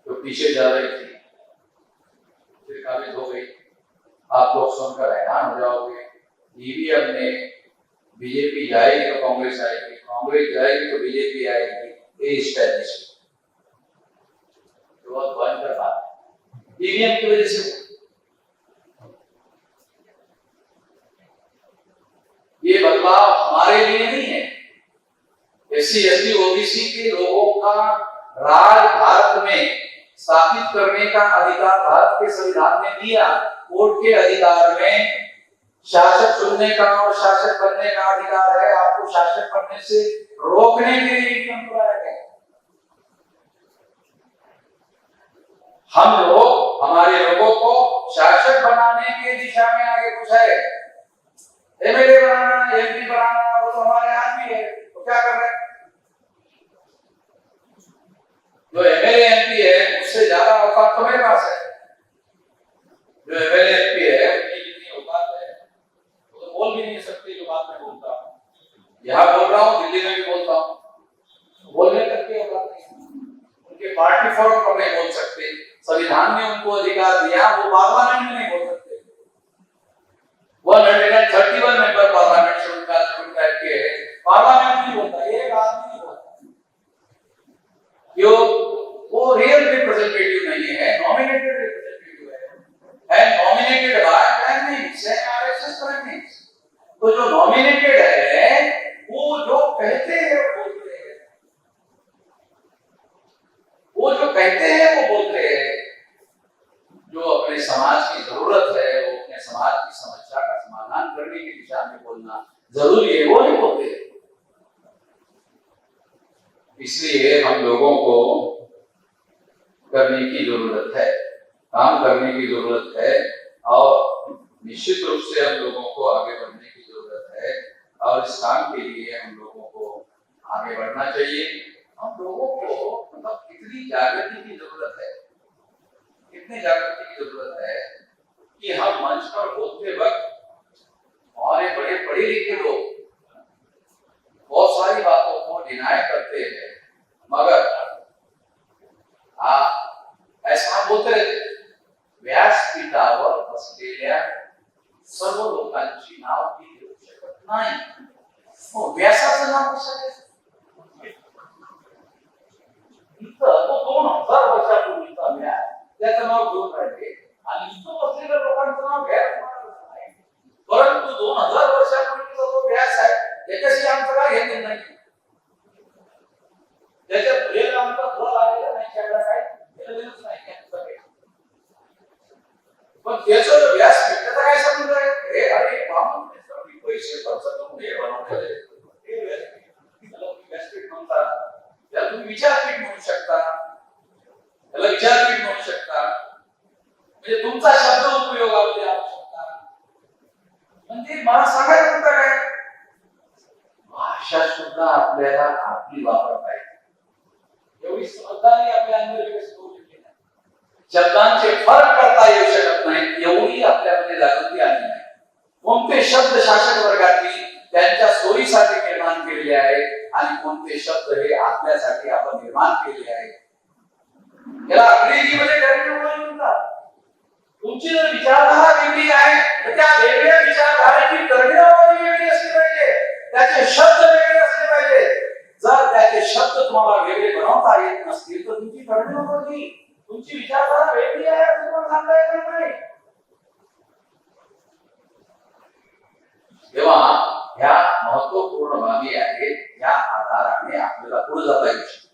जो पीछे जा रही थी फिर काबिज हो गई। आप लोग सुनकर हैरान हो जाओगे, ईवीएम में बीजेपी जाएगी तो कांग्रेस आएगी, कांग्रेस जाएगी तो बीजेपी आएगी, ये स्ट्रेटजी बहुत भयंकर बात है ईवीएम की वजह से। ये बदलाव हमारे लिए नहीं है, एससी एसटी ओबीसी के लोगों का राज भारत में स्थापित करने का अधिकार भारत के संविधान ने दिया। वोट के अधिकार में शासक चुनने का और शासक बनने का अधिकार है। आपको शासक बनने से रोकने के लिए नियम बनाया गया। हम लोग हमारे लोगों को शासक बनाने के दिशा में आगे कुछ है, एमएलए बनाना, एमपी बनाना, वो तो हमारे आदमी है, तो क्या कर रहे हैं? जो एमएलए एमपी है उससे ज्यादा औकात तो मेरे पास है। जो एमएलए एमपी है उनकी जितनी औकात है वो तो बोल भी नहीं सकते जो बात मैं बोलता हूँ। यहाँ बोल रहा हूँ, दिल्ली में भी बोलता हूँ, बोलने तक की औकात नहीं। उनके पार्टी फोरम पर नहीं बोल सकते, संविधान ने उनको अधिकार दिया, वो पार्लियामेंट में नहीं बोल सकते। 131 मेंबर पार्लियामेंट से उनका करके पार्लियामेंट नहीं बोलता, एक आदमी नहीं बोलता। क्यों? वो रियल रिप्रेजेंटेटिव नहीं है, नॉमिनेटेड रिप्रेजेंटेटिव है, and nominated by prime minister and RSS prime minister. तो जो नॉमिनेटेड है वो जो कहते हैं वो बोलते हैं, वो जो कहते हैं वो बोलते हैं। जो अपने समाज की जरूरत है, वो अपने समाज की समस्या का समाधान करने की दिशा में बोलना जरूरी है, वो नहीं बोलते। इसलिए हम लोगों को करने की जरूरत है, काम करने की जरूरत है और निश्चित रूप से हम लोगों को आगे बढ़ने की जरूरत है। और इस काम के लिए हम लोगों को आगे बढ़ना चाहिए। हम लोगों को मतलब कितनी जागृति की जरूरत है, कितनी जागृति की जरूरत है कि हम मंच पर बोलते वक्त हमारे बड़े पढ़े लिखे लोग बहुत सारी बातों को डिनाय करते हैं, मगर ऐसा बोलते रहते व्यास हो, व्यासाचं नाव कसं इथं तो 2000 वर्षापूर्वीचा व्यास त्याचं नाव घेऊन राहिले आणि इथं बसलेल्या लोकांचं नाव व्यास नाही. परंतु 2000 वर्षापूर्वीचा जो व्यास आहे त्याच्याशी आमचं काय घेणं नाही. त्याच्या पुढे आमचा फळ आलेला नाही, त्याला काय घेणंच नाही. पण त्याचा जो व्यास त्याचा काय संबंध आहे? हे अरे बाबा पैसे खर्च करून हे बनवलेले हे व्यासपीठ म्हणतात. त्याला तुम्ही विचारपीठ म्हणू शकता, त्याला विचारपीठ म्हणू शकता, म्हणजे तुमचा शब्द उपयोगामध्ये आणू शकता. म्हणजे मला सांगायचं होतं काय, भाषा सुद्धा आपल्याला आपली वापरता येते. एवढी समजदारी आपल्या अंदर विकसित होऊ शकते नाही. शब्दांचे फरक करता येऊ शकत नाही एवढी आपल्यामध्ये जागृती आली नाही. कोणते शब्द शासक वर्गातील त्यांच्या सोयीसाठी निर्माण केलेले आहे आणि कोणते शब्द हे आपल्यासाठी आपण निर्माण केले आहे. याला अंग्रेजीमध्ये टर्मिनॉलॉजी म्हणतात. तुमची जर विचारधारा वेगळी आहे तर त्या वेगळ्या विचारधारेची टर्मिनॉलॉजी वेगळी असली पाहिजे, त्याचे शब्द वेगळे असले पाहिजे. जर त्याचे शब्द तुम्हाला वेगळे बनवता येत नसतील तर तुमची टर्मिनॉलॉजी, तुमची विचारधारा वेगळी आहे असं तुम्हाला सांगता येणार नाही. तेव्हा ह्या महत्वपूर्ण बाबी आहेत, या आधाराने आपल्याला पुढे जाता येऊ शकते.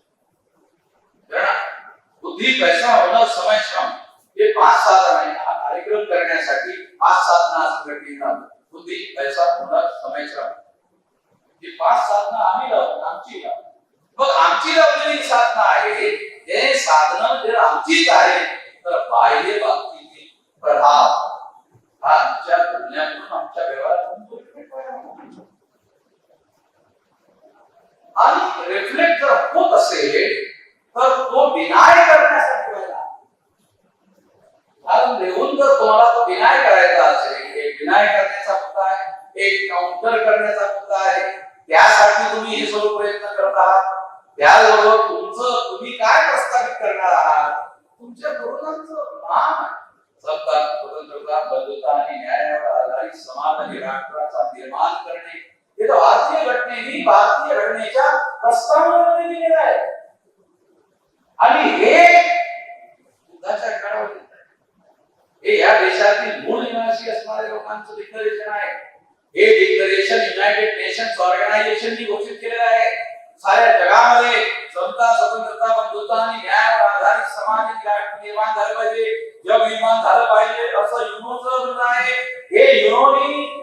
बुद्धी, पैसा, हुनर, समय, श्रम हे 5 साधन हा कार्यक्रम करण्यासाठी 5 साधना संघटनेने बुद्धी, पैसा, हुनर, समय, श्रम ही 5 साधना आम्ही लावतो, आमची लावतो. मग आमची लावलेली साधना आहे, हे साधन जर आमचीच आहे तर बाह्य बाबतीतील प्रभाव हा आमच्या बोलण्यातून, आमच्या व्यवहारातून आणि रिफ्लेक्ट जर होत असेल तर तो डिनाय करण्यासाठी व्हायला. कारण देऊन जर तुम्हाला तो डिनाय करायचा असेल, एक डिनाय करण्याचा मुद्दा आहे, एक काउंटर करण्याचा मुद्दा आहे, त्यासाठी तुम्ही हे सर्व प्रयत्न करत आहात. त्याबरोबर तुम्ही काय प्रस्तावित करणार आहात, तुमच्या धोरणांचं नाम सत्ता, स्वतंत्रता, बंधुता आणि न्यायावर आधारित समाज आणि राष्ट्राचा निर्माण करणे. हे तर भारतीय घटनेने, भारतीय घटनेच्या प्रस्तावनेमध्ये दिलेलं आहे. आणि हे बुद्धाच्या काळावर हे या देशातील मूळ निवासी असणाऱ्या लोकांचं डिक्लेरेशन आहे. हे डिक्लेरेशन युनायटेड नेशन्स ऑर्गनायझेशनने घोषित केलेलं आहे. साऱ्या जगामध्ये समता, स्वतंत्रता, बंधुता आणि न्यायावर आधारित समाज आणि राष्ट्र निर्माण झालं पाहिजे, जग निर्माण झालं पाहिजे असं युनोचं म्हणणं आहे. हे युनोनी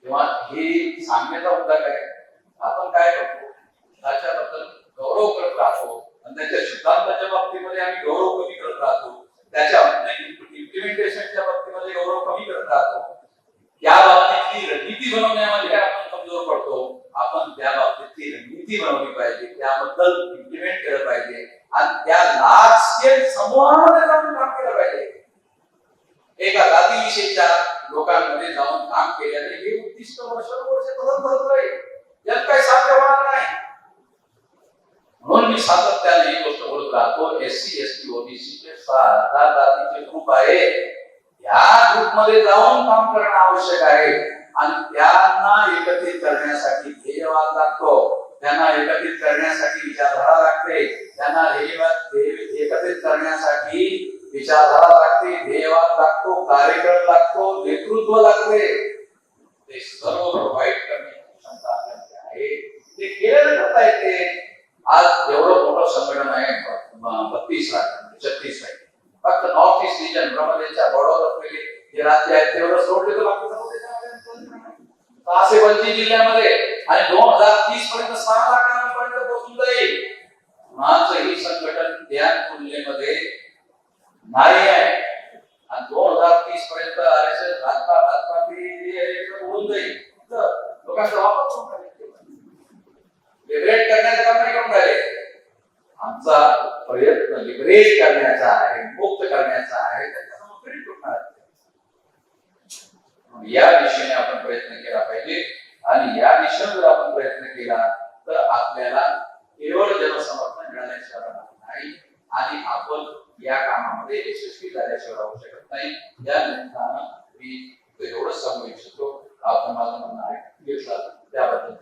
तेव्हा हे सांगण्याचा मुद्दा काय, आपण काय करतो त्याच्याबद्दल गौरव करत राहतो आणि त्याच्या सिद्धांताच्या बाबतीमध्ये आम्ही गौरव कमी करत राहतो, त्याच्या इम्प्लिमेंटेशनच्या बाबतीमध्ये गौरव कमी करत राहतो. या बाबतीतली रणनीती बनवण्यामध्ये आपण कमजोर पडतो. आपण त्या बाबतीतली रणनीती बनवली पाहिजे, त्याबद्दल इम्प्लिमेंट केलं पाहिजे आणि त्या लार्ज स्केल समूहामध्ये जाऊन काम केलं पाहिजे. एका जातीविषयीच्या लोकांमध्ये जाऊन काम केल्याने हे उद्दिष्ट वर्षानुवर्ष तसंच होत राहील, यात काही साध्य होणार नाही. म्हणून मी सातत्याने ही गोष्ट बोलत राहतो, एससी, एसटी, ओबीसी चे 6,000 जातीचे ग्रुप आहे. या ग्रुपमध्ये जाऊन काम करणं आवश्यक आहे आणि त्यांना एकत्रित करण्यासाठी ध्येयवाद लागतो, त्यांना एकत्रित करण्यासाठी विचारधारा लागते, त्यांना एकत्रित करण्यासाठी विचारधारा लागते, ध्येयवाद लागतो, कार्यक्रम लागतो, नेतृत्व लागते. ते सर्व प्रोव्हाइड करण्याची क्षमता आपल्याकडे आहे. ते केलं करता येते. आज एवढं मोठं संघटन आहे, 32 राज्य, 36 राज्य, फक्त नॉर्थ ईस्ट रिजन ब्रह्मदेशच्या बॉर्डर असलेले जे राज्य आहेत तेवढं सोडले तर बाकी सर्व देशामध्ये 625 जिल्ह्यामध्ये आणि 2030 पर्यंत 6 लाखांपर्यंत पोहोचून जाईल. माझं ही संघटन त्या तुलनेमध्ये नाही आहे आणि 2030 पर्यंत आरएसएस भाजपा होऊन जाईल. लोकांचा वापर लिबरेट करण्याचं काम नाही करून राहिले. आमचा प्रयत्न लिबरेट करण्याचा आहे, मुक्त करण्याचा आहे, त्याच्यासमोर होणार. या दिशेने आपण प्रयत्न केला पाहिजे आणि या दिशेने जर आपण प्रयत्न केला तर आपल्याला केवळ जनसमर्थन मिळण्याची नाही आणि आपण या मध्ये यशस्वी झाल्याशिवाय राहू शकत नाही. या निमित्तानं मी एवढंच सांगू इच्छितो. आपण माझं म्हणणं घेतलं त्याबद्दल